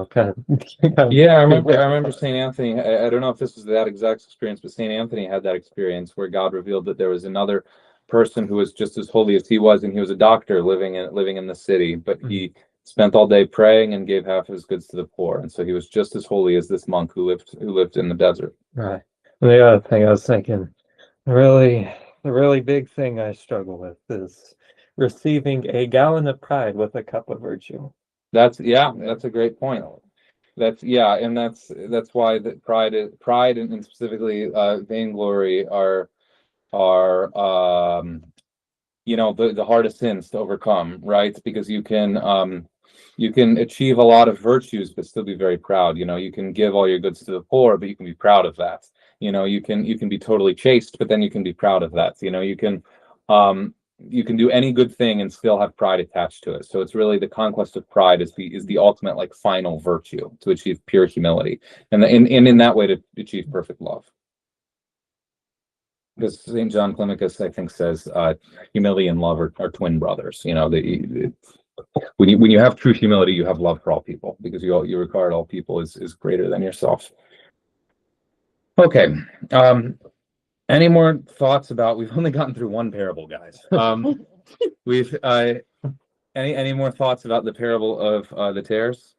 kind of Yeah, I remember Saint Anthony. I don't know if this was that exact experience, but Saint Anthony had that experience where God revealed that there was another person who was just as holy as he was, and he was a doctor living in the city, but he spent all day praying and gave half of his goods to the poor, and so he was just as holy as this monk who lived in the desert. Right. The other thing I was thinking, the really big thing I struggle with is receiving a gallon of pride with a cup of virtue. That's a great point. And that's why that pride and specifically vainglory are the hardest sins to overcome, right? Because you can achieve a lot of virtues but still be very proud. You can give all your goods to the poor, but you can be proud of that. You can be totally chaste, but then you can be proud of that. You can do any good thing and still have pride attached to it. So it's really the conquest of pride is the ultimate, like, final virtue to achieve pure humility, and in that way to achieve perfect love. Because St. John Climacus, I think, says humility and love are twin brothers. When you have true humility, you have love for all people, because you regard all people as greater than yourself. Okay. Any more thoughts about? We've only gotten through one parable, guys. We've any more thoughts about the parable of the tares?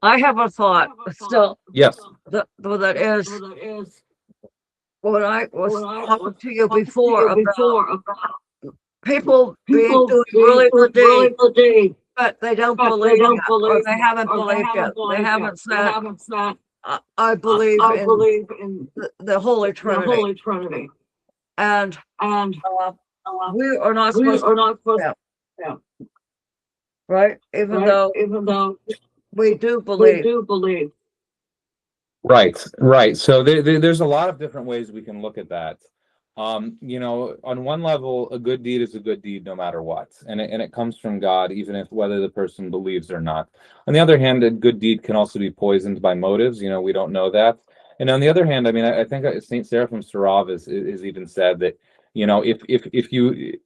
I have a thought still. Yes. That is what I was talking to you before about people doing really good deeds, but they don't believe yet, or they haven't believed yet. They haven't said, I believe in the Holy Trinity. And we are not supposed to, right? Even though we do believe. Right. So there's a lot of different ways we can look at that. On one level, a good deed is a good deed no matter what, and it comes from God, even if whether the person believes or not. On the other hand, a good deed can also be poisoned by motives. We don't know that. And on the other hand, I mean, I think Saint Seraphim Sarov is even said that if you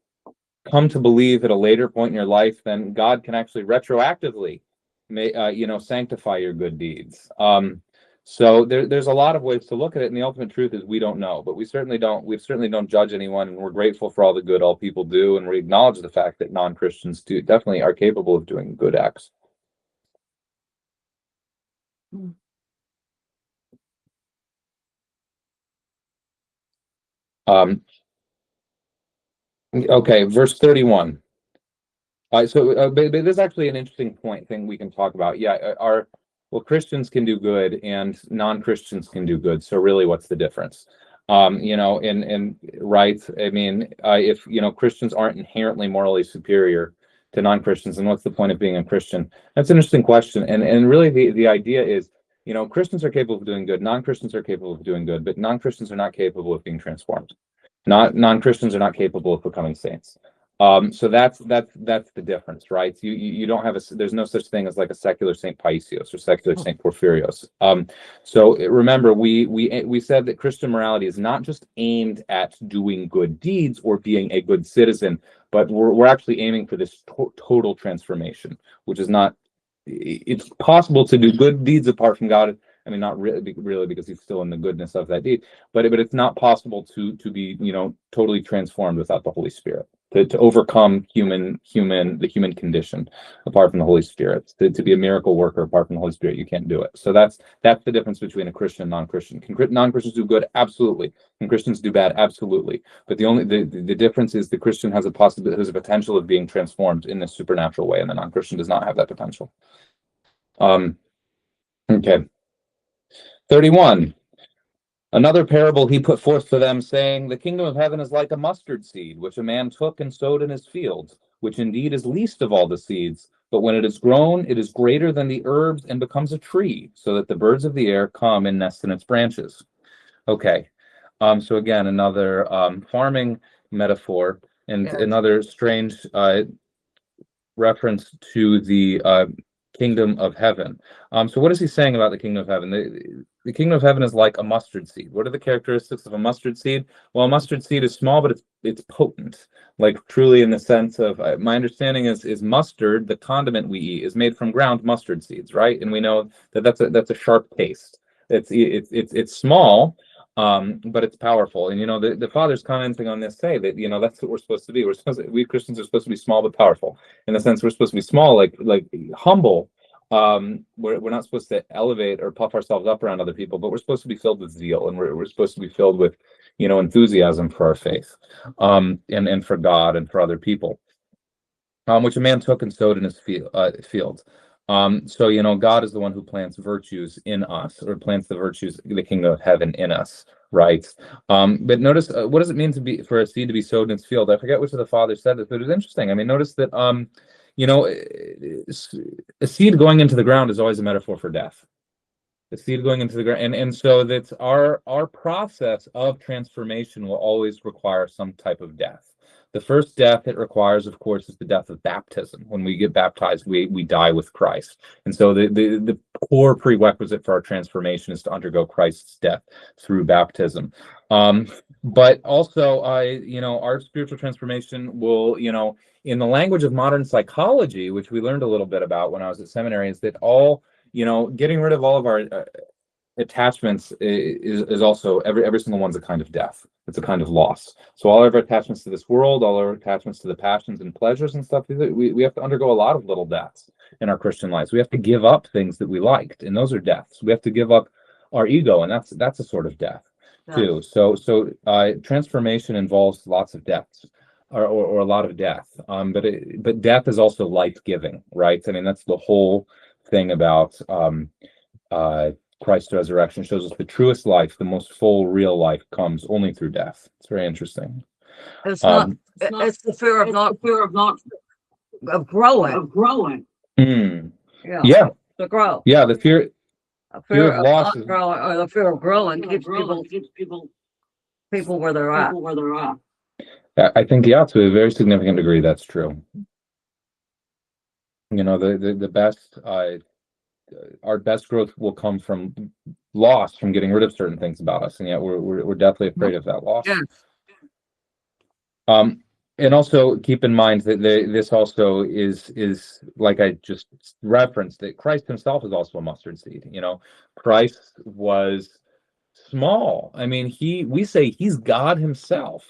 come to believe at a later point in your life, then God can actually retroactively sanctify your good deeds. So there's a lot of ways to look at it, and the ultimate truth is we don't know, but we certainly don't judge anyone, and we're grateful for all the good all people do, and we acknowledge the fact that non-Christians definitely are capable of doing good acts. Okay, verse 31. But this is actually an interesting thing we can talk about. Yeah, Christians can do good and non-Christians can do good. So really, what's the difference? And right. I mean, if Christians aren't inherently morally superior to non-Christians, then what's the point of being a Christian? That's an interesting question. And really, the idea is, Christians are capable of doing good, non-Christians are capable of doing good, but non-Christians are not capable of being transformed. Non-Christians are not capable of becoming saints. So that's the difference, right? You don't have there's no such thing as like a secular Saint Paisios or secular Saint Porphyrios. So remember, we said that Christian morality is not just aimed at doing good deeds or being a good citizen, but we're actually aiming for this total transformation, which is not. It's possible to do good deeds apart from God. I mean, not really, because he's still in the goodness of that deed, but it's not possible to be totally transformed without the Holy Spirit. To overcome the human condition apart from the Holy Spirit, to be a miracle worker apart from the Holy Spirit, you can't do it. So that's the difference between a Christian and non-Christian. Can non-Christians do good? Absolutely. Can Christians do bad? Absolutely. But the difference is the Christian has a potential of being transformed in this supernatural way, and the non-Christian does not have that potential. Okay. 31. Another parable he put forth to them, saying, The kingdom of heaven is like a mustard seed, which a man took and sowed in his field, which indeed is least of all the seeds. But when it is grown, it is greater than the herbs and becomes a tree, so that the birds of the air come and nest in its branches. Okay. So again, another farming metaphor, and Yes. another strange reference to the kingdom of heaven. So what is he saying about the kingdom of heaven? The kingdom of heaven is like a mustard seed. What are the characteristics of a mustard seed? Well, a mustard seed is small, but it's potent. Like truly, in the sense of my understanding is mustard, the condiment we eat, is made from ground mustard seeds, right? And we know that that's a sharp taste. It's small, but it's powerful. And the fathers commenting on this say that that's what we're supposed to be. We Christians are supposed to be small but powerful, in the sense we're supposed to be small, like humble. We're not supposed to elevate or puff ourselves up around other people, but we're supposed to be filled with zeal, and we're supposed to be filled with enthusiasm for our faith, and for God and for other people, which a man took and sowed in his field. So God is the one who plants virtues in us, or plants the virtues, the kingdom of heaven in us, right? But notice, what does it mean for a seed to be sowed in its field? I forget which of the fathers said this, but it was interesting. I mean, notice that a seed going into the ground is always a metaphor for death. The seed going into the ground, and so that's our process of transformation will always require some type of death. The first death it requires, of course, is the death of baptism. When we get baptized, we die with Christ. And so the core prerequisite for our transformation is to undergo Christ's death through baptism. But also, our spiritual transformation will, in the language of modern psychology, which we learned a little bit about when I was at seminary, is that getting rid of all of our attachments is also every single one's a kind of death. It's a kind of loss. So all of our attachments to this world, all our attachments to the passions and pleasures and stuff, we have to undergo a lot of little deaths in our Christian lives. We have to give up things that we liked, and those are deaths. We have to give up our ego, and that's a sort of death too. So transformation involves lots of deaths, or a lot of death. But death is also life-giving, right? I mean, that's the whole thing about Christ's resurrection. Shows us the truest life, the most full, real life, comes only through death. It's very interesting. It's not. It's the fear of of growing. Yeah. To grow. Yeah. The fear Fear of of loss not growing, or the fear of growing keeps people where they're at. I think, to a very significant degree, that's true. The best, our best growth will come from loss, from getting rid of certain things about us, and yet we're deathly afraid of that loss. Yeah. And also keep in mind that this also is like I just referenced, that Christ himself is also a mustard seed. Christ was small. I mean, we say he's God himself,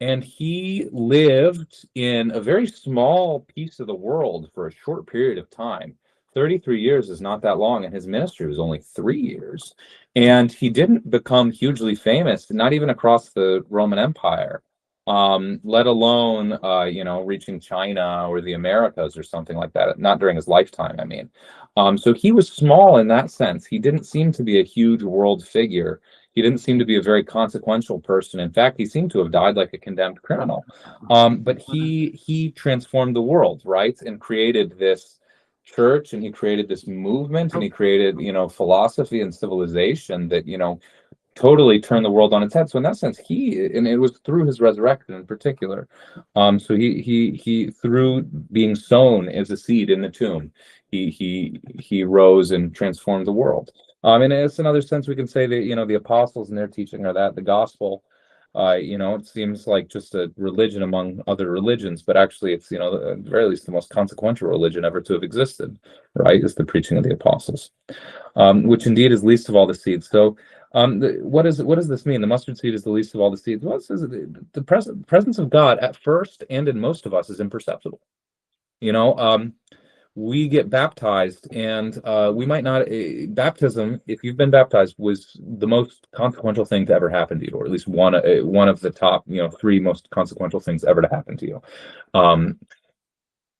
and he lived in a very small piece of the world for a short period of time. 33 years is not that long, and his ministry was only 3 years. And he didn't become hugely famous, not even across the Roman Empire, let alone reaching China or the Americas or something like that. Not during his lifetime, I mean. So he was small in that sense. He didn't seem to be a huge world figure. He didn't seem to be a very consequential person. In fact, he seemed to have died like a condemned criminal. But he transformed the world, right, and created this church, and he created this movement, and he created philosophy and civilization that totally turned the world on its head. So in that sense, and it was through his resurrection in particular. So he through being sown as a seed in the tomb, he rose and transformed the world. And it's another sense we can say that the apostles and their teaching are that the gospel. It seems like just a religion among other religions, but actually it's at the very least the most consequential religion ever to have existed, right? Is the preaching of the apostles, which indeed is least of all the seeds. So what does this mean? The mustard seed is the least of all the seeds. Well, it says the presence of God at first and in most of us is imperceptible. We get baptized, and we might not. Baptism, if you've been baptized, was the most consequential thing to ever happen to you, or at least one of the top 3 most consequential things ever to happen to you.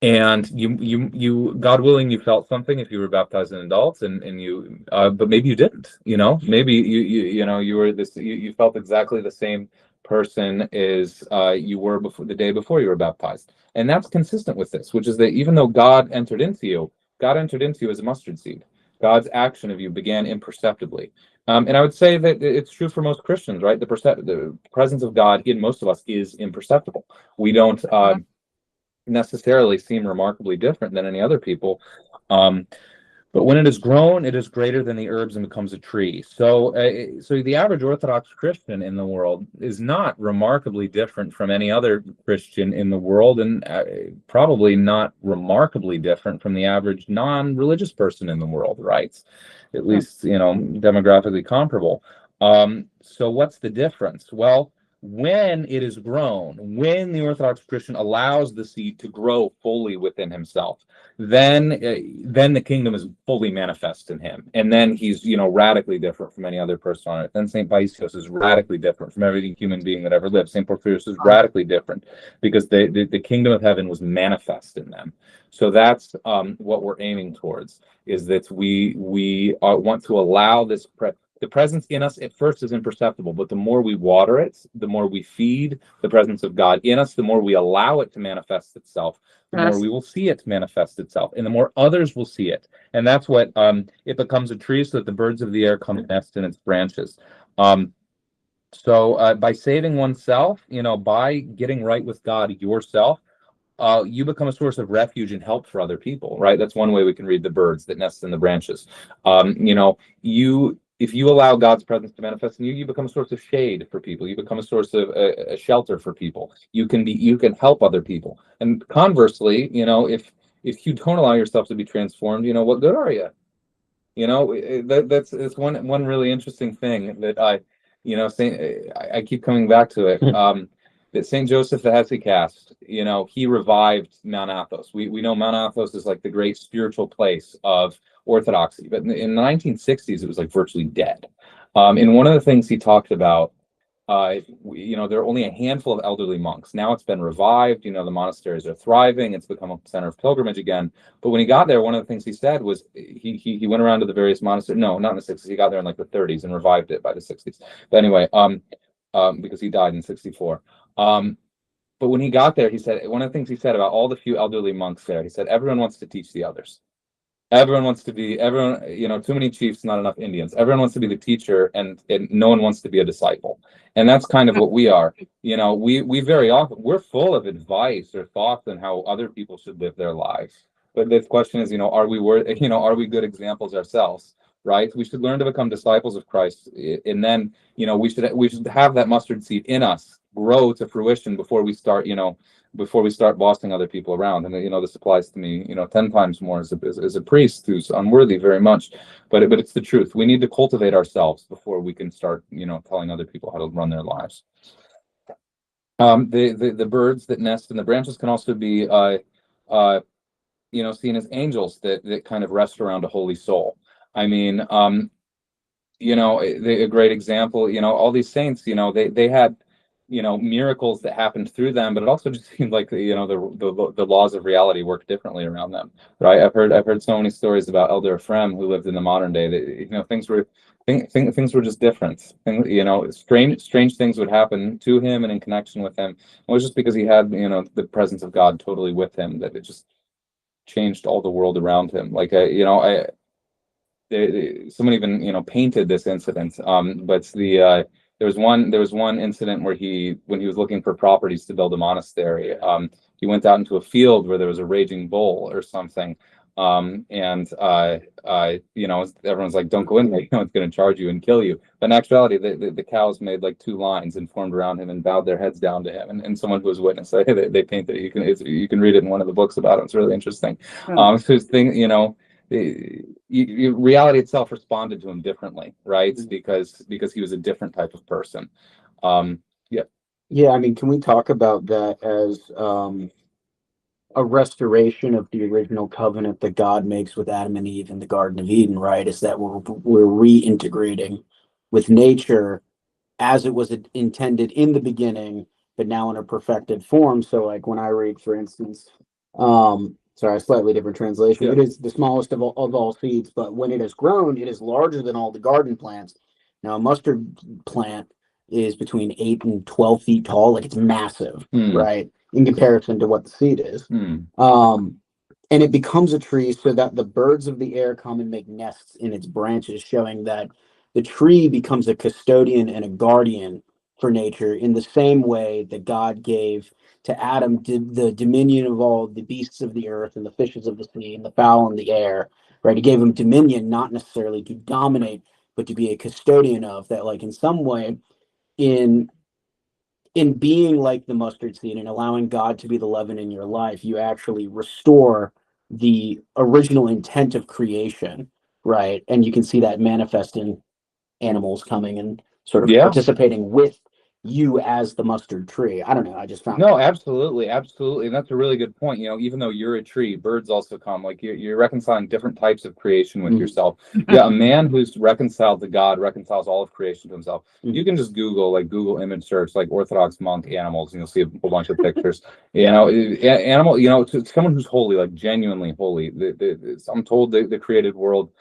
And you God willing, you felt something if you were baptized in adults, and you but maybe you didn't. Maybe you were you felt exactly the same person as you were the day before you were baptized. And that's consistent with this, which is that even though God entered into you as a mustard seed. God's action of you began imperceptibly. And I would say that it's true for most Christians, right? The presence of God in most of us is imperceptible. We don't necessarily seem remarkably different than any other people. Um, but when it is grown, it is greater than the herbs and becomes a tree. So the average Orthodox Christian in the world is not remarkably different from any other Christian in the world, and probably not remarkably different from the average non-religious person in the world, right? At least, demographically comparable. So what's the difference? Well, when it is grown, when the Orthodox Christian allows the seed to grow fully within himself, then the kingdom is fully manifest in him, and then he's radically different from any other person on earth. Then Saint Paisios is radically different from every human being that ever lived. Saint Porphyrios is radically different because the kingdom of heaven was manifest in them. So that's what we're aiming towards, is that we want to allow this the presence in us at first is imperceptible, but the more we water it, the more we feed the presence of God in us, the more we allow it to manifest itself, the more we will see it manifest itself, and the more others will see it. And that's what it becomes a tree so that the birds of the air come and nest in its branches. So by saving oneself, by getting right with God yourself, you become a source of refuge and help for other people, right? That's one way we can read the birds that nest in the branches. If you allow God's presence to manifest in you, you become a source of shade for people. You become a source of a shelter for people. You can help other people. And conversely, if you don't allow yourself to be transformed, what good are you? That's one really interesting thing that I keep coming back to it. That Saint Joseph the Hesychast, he revived Mount Athos. We know Mount Athos is like the great spiritual place of Orthodoxy, but in the 1960s it was like virtually dead. And one of the things he talked about, there are only a handful of elderly monks. Now it's been revived. The monasteries are thriving. It's become a center of pilgrimage again. But when he got there, one of the things he said was he went around to the various monasteries. No, not in the 60s. He got there in like the 30s and revived it by the 60s. But anyway, because he died in 64. But when he got there, he said one of the things he said about all the few elderly monks there, he said everyone wants to teach the others. Everyone wants to be too many chiefs, not enough Indians. Everyone wants to be the teacher, and no one wants to be a disciple. And that's kind of what we are. We very often, we're full of advice or thoughts on how other people should live their lives. But the question is, are we good examples ourselves? Right? We should learn to become disciples of Christ, and then we should have that mustard seed in us grow to fruition before we start bossing other people around. And this applies to me 10 times more as a priest who's unworthy very much, but it's the truth. We need to cultivate ourselves before we can start telling other people how to run their lives. The birds that nest in the branches can also be seen as angels that kind of rest around a holy soul. I mean, a great example, all these saints, they had miracles that happened through them, but it also just seemed like the laws of reality work differently around them, right? I've heard so many stories about Elder Ephraim, who lived in the modern day, that things were just different. Strange things would happen to him and in connection with him. It was just because he had the presence of God totally with him, that it just changed all the world around him. Like someone even painted this incident, but there was one incident where when he was looking for properties to build a monastery, he went out into a field where there was a raging bull or something, and everyone's like, don't go in there, it's going to charge you and kill you. But in actuality, the cows made like two lines and formed around him and bowed their heads down to him, and someone who was witness, they painted it. You can read it in one of the books about it. It's really interesting. So his thing, reality itself responded to him differently, right? Because he was a different type of person. Yeah, I mean, can we talk about that as a restoration of the original covenant that God makes with Adam and Eve in the Garden of Eden, right? Is that we're reintegrating with nature as it was intended in the beginning, but now in a perfected form. So like when I read, for instance, sorry, a slightly different translation. Yeah. It is the smallest of all seeds, but when it has grown, it is larger than all the garden plants. Now, a mustard plant is between 8 and 12 feet tall. Like it's massive, right? In comparison to what the seed is. And it becomes a tree so that the birds of the air come and make nests in its branches, showing that the tree becomes a custodian and a guardian for nature in the same way that God gave to Adam the dominion of all the beasts of the earth and the fishes of the sea and the fowl in the air, right? He gave him dominion, not necessarily to dominate, but to be a custodian of that, like in some way, in being like the mustard seed and allowing God to be the leaven in your life, you actually restore the original intent of creation, right? And you can see that manifest in animals coming and sort of participating with you as the mustard tree. I don't know. I just found No, absolutely, absolutely. And that's a really good point. Even though you're a tree, birds also come. Like you're reconciling different types of creation with yourself. Yeah, a man who's reconciled to God reconciles all of creation to himself. You can just Google image search like Orthodox monk animals, and you'll see a whole bunch of pictures. Animal. It's someone who's holy, like genuinely holy. I'm told the created world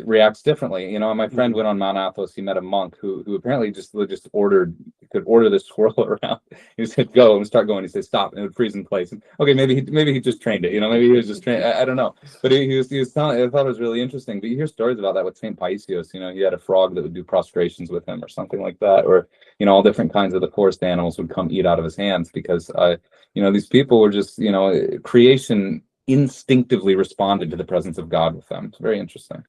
reacts differently. My friend went on Mount Athos. He met a monk who apparently just could order this squirrel around. He said go and start going. He said stop, and it would freeze in place. And, okay, maybe he just trained it. Maybe he was just trained. I don't know, but he was telling. I thought it was really interesting. But you hear stories about that with Saint Paisios. He had a frog that would do prostrations with him or something like that, or all different kinds of the forest animals would come eat out of his hands because these people were just creation instinctively responded to the presence of God with them. It's very interesting.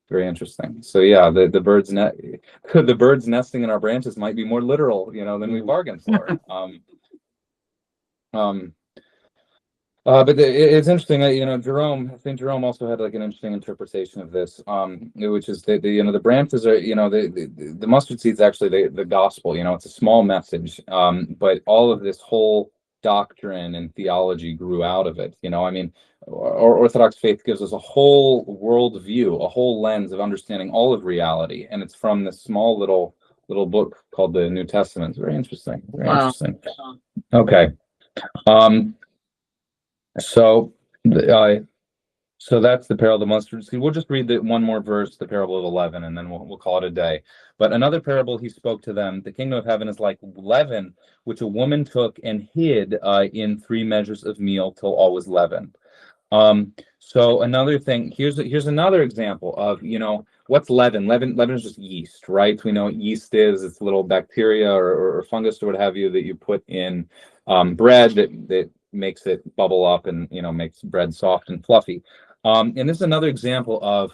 Very interesting. So yeah, the birds the birds nesting in our branches might be more literal, than we bargained for. But it's interesting. St. Jerome also had like an interesting interpretation of this, which is that the branches are, the mustard seed's actually the gospel. It's a small message, but all of this whole doctrine and theology grew out of it. Our Orthodox faith gives us a whole world view, a whole lens of understanding all of reality, and it's from this small little book called the New Testament. It's very interesting. Very interesting. Okay. So that's the parable of the mustard seed. We'll just read one more verse, the parable of the leaven, and then we'll call it a day. But another parable he spoke to them: the kingdom of heaven is like leaven, which a woman took and hid in 3 measures of meal till all was leavened. So another thing, here's another example of what's leaven. Leaven is just yeast, right? We know what yeast is. It's little bacteria or fungus or what have you that you put in bread that makes it bubble up and makes bread soft and fluffy. And this is another example of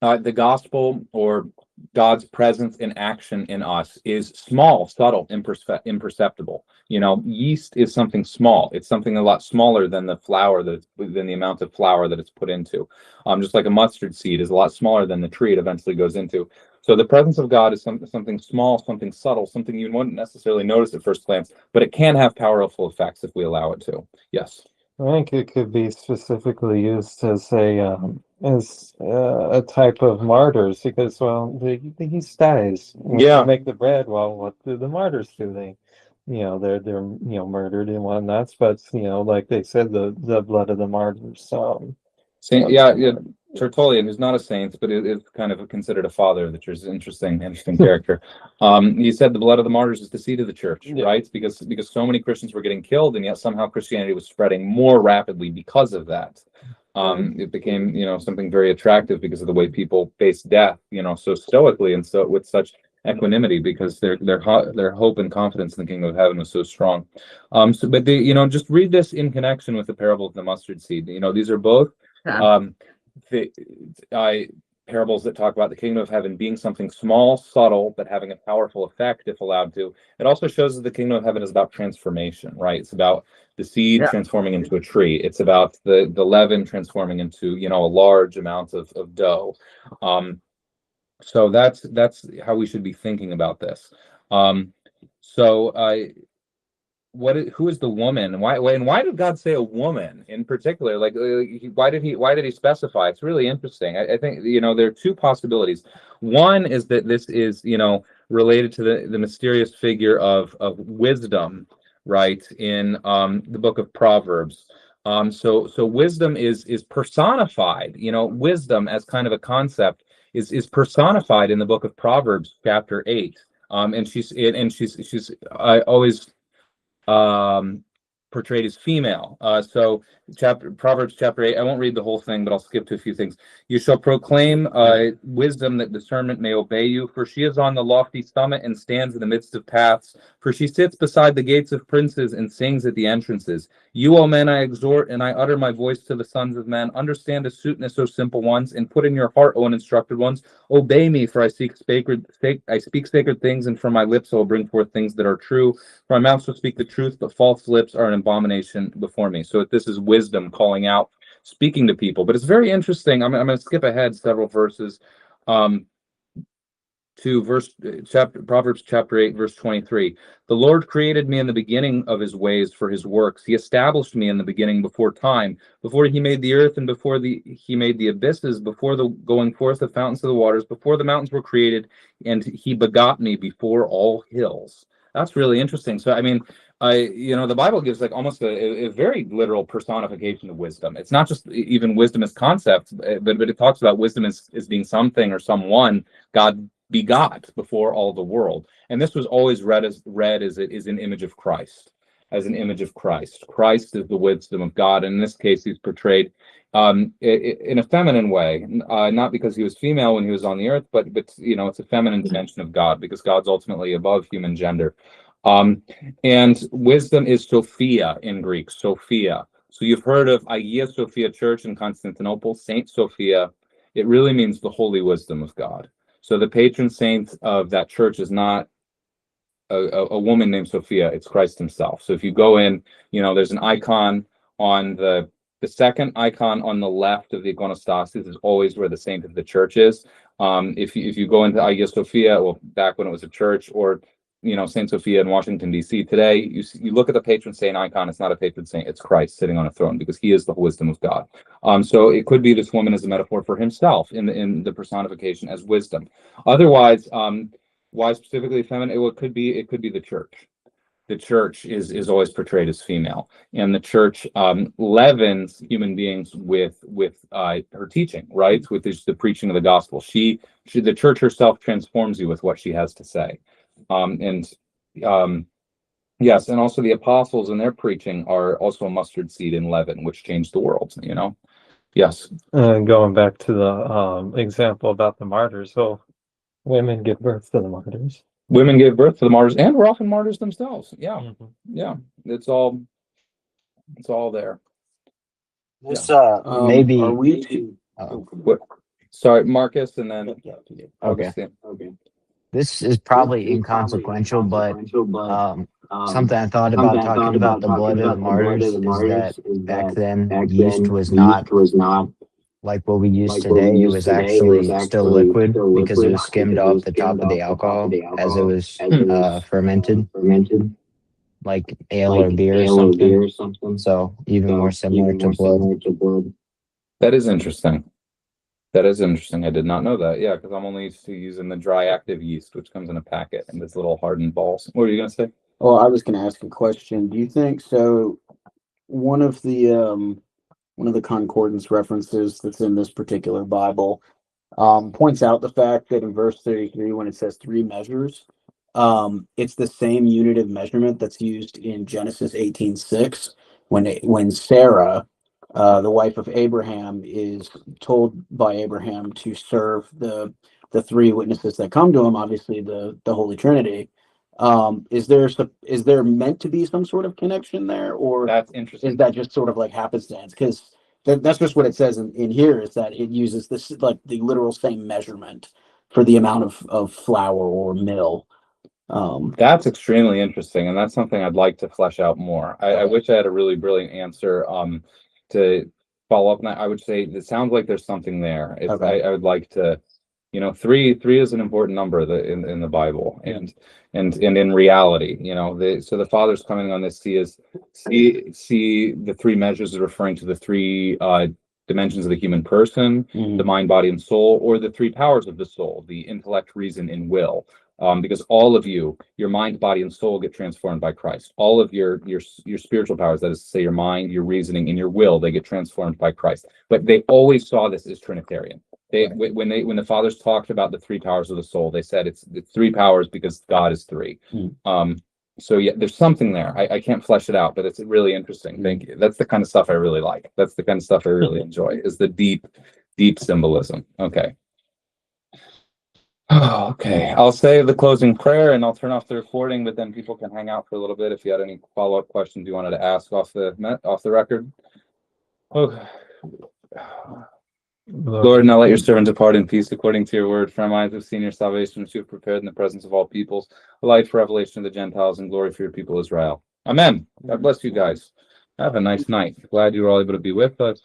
the gospel or God's presence in action in us is small, subtle, imperceptible. Yeast is something small. It's something a lot smaller than the flour than the amount of flour that it's put into. Just like a mustard seed is a lot smaller than the tree it eventually goes into. So the presence of God is something small, something subtle, something you wouldn't necessarily notice at first glance, but it can have powerful effects if we allow it to. Yes. I think it could be specifically used as a type of martyrs because the yeast dies when you make the bread. Well, what do the martyrs do? They're murdered and whatnot. But like they said, the blood of the martyrs. Tertullian, who's not a saint, but is kind of considered a father of the church, is an interesting character. He said the blood of the martyrs is the seed of the church, right? Because so many Christians were getting killed, and yet somehow Christianity was spreading more rapidly because of that. It became, something very attractive because of the way people faced death, so stoically and so with such equanimity, because their hope and confidence in the kingdom of heaven was so strong. But just read this in connection with the parable of the mustard seed. These are both parables that talk about the kingdom of heaven being something small, subtle, but having a powerful effect if allowed to. It also shows that the kingdom of heaven is about transformation, right? It's about the seed transforming into a tree. It's about the leaven transforming into a large amount of dough. So that's how we should be thinking about this. Who is the woman, and why did God say a woman in particular? Why did he specify? It's really interesting. I think there are 2 possibilities. One is that this is related to the mysterious figure of wisdom, right, in the book of Proverbs. So wisdom is personified. Wisdom as kind of a concept is personified in the book of Proverbs, chapter 8. And she's always portrayed as female. So Proverbs chapter 8, I won't read the whole thing, but I'll skip to a few things. You shall proclaim wisdom, that discernment may obey you, for she is on the lofty summit and stands in the midst of paths, for she sits beside the gates of princes and sings at the entrances. You, O men, I exhort, and I utter my voice to the sons of men. Understand astuteness, O simple ones, and put in your heart, O uninstructed ones. Obey me, for I speak sacred things, and from my lips I will bring forth things that are true. For my mouth shall speak the truth, but false lips are an abomination before me. So this is wisdom calling out, speaking to people. But it's very interesting. I'm going to skip ahead several verses to Proverbs chapter 8, verse 23. The Lord created me in the beginning of his ways for his works. He established me in the beginning before time, before he made the earth and before he made the abysses, before the going forth of fountains of the waters, before the mountains were created, and he begot me before all hills. That's really interesting. So, I mean, the Bible gives like almost a very literal personification of wisdom. It's not just even wisdom as concept, but it talks about wisdom as being something or someone God begot before all the world. And this was always read as it is an image of Christ, as an image of Christ. Christ is the wisdom of God. And in this case, he's portrayed in a feminine way, not because he was female when he was on the earth, but it's a feminine dimension of God, because God's ultimately above human gender. And wisdom is Sophia in Greek, Sophia. So you've heard of Hagia Sophia Church in Constantinople, Saint Sophia. It really means the holy wisdom of God. So the patron saint of that church is not a woman named Sophia, it's Christ himself. So if you go in, there's an icon on the second icon on the left of the iconostasis is always where the saint of the church is. If you go into Hagia Sophia, well, back when it was a church, or Saint Sophia in Washington, D.C. today, you look at the patron saint icon, it's not a patron saint, it's Christ sitting on a throne, because he is the wisdom of God. So it could be this woman as a metaphor for himself in the personification as wisdom. Otherwise, why specifically feminine? It could be the church. The church is always portrayed as female, and the church leavens human beings with her teaching, right? With the preaching of the gospel. The church herself transforms you with what she has to say. Yes, and also the apostles and their preaching are also a mustard seed in leaven, which changed the world. Yes. Going back to the example about the martyrs, so women give birth to the martyrs. Women gave birth to the martyrs, and were often martyrs themselves. Yeah, Mm-hmm. it's all there. This maybe are we to What? Sorry, Marcus, and then okay. Augustine. This is probably inconsequential, but something I thought about talking about the blood of the martyrs is that back then yeast was not like what we use today. It was actually still liquid because it was skimmed off the top of the alcohol as it was fermented, like ale or beer or something. So even more similar to blood. That is interesting. I did not know that. Yeah, because I'm only used to using the dry active yeast, which comes in a packet and this little hardened balls. What were you going to say? Well, I was going to ask a question. Do you think so? One of the concordance references that's in this particular Bible points out the fact that in verse 33, when it says 3 measures, it's the same unit of measurement that's used in Genesis 18:6 when Sarah, the wife of Abraham, is told by Abraham to serve the 3 witnesses that come to him, obviously the Holy Trinity. Is there meant to be some sort of connection there, or That's interesting. is that just sort of like happenstance? Because that's just what it says in here, is that it uses this like the literal same measurement for the amount of flour or mill. That's extremely interesting, and that's something I'd like to flesh out more. I wish I had a really brilliant answer to follow up on that. I would say it sounds like there's something there. I would like to, 3 is an important number in the Bible, and in reality, so the Father's coming on this see the 3 measures is referring to the 3 dimensions of the human person, the mind, body, and soul, or the 3 powers of the soul, the intellect, reason, and will. Because all of your mind, body, and soul get transformed by Christ. All of your spiritual powers, that is to say your mind, your reasoning, and your will, they get transformed by Christ. But they always saw this as Trinitarian. When the fathers talked about the 3 powers of the soul, they said it's 3 powers because God is 3. So yeah, there's something there. I can't flesh it out, but it's really interesting. Thank you. That's the kind of stuff I really like. That's the kind of stuff I really enjoy, is the deep symbolism. Okay. Oh, okay. I'll say the closing prayer and I'll turn off the recording, but then people can hang out for a little bit if you had any follow-up questions you wanted to ask off the record. Okay. Lord, now let your servant depart in peace according to your word. For our minds have seen your salvation, which you have prepared in the presence of all peoples, a light for revelation of the Gentiles and glory for your people Israel. Amen. God bless you guys. Have a nice night. Glad you were all able to be with us.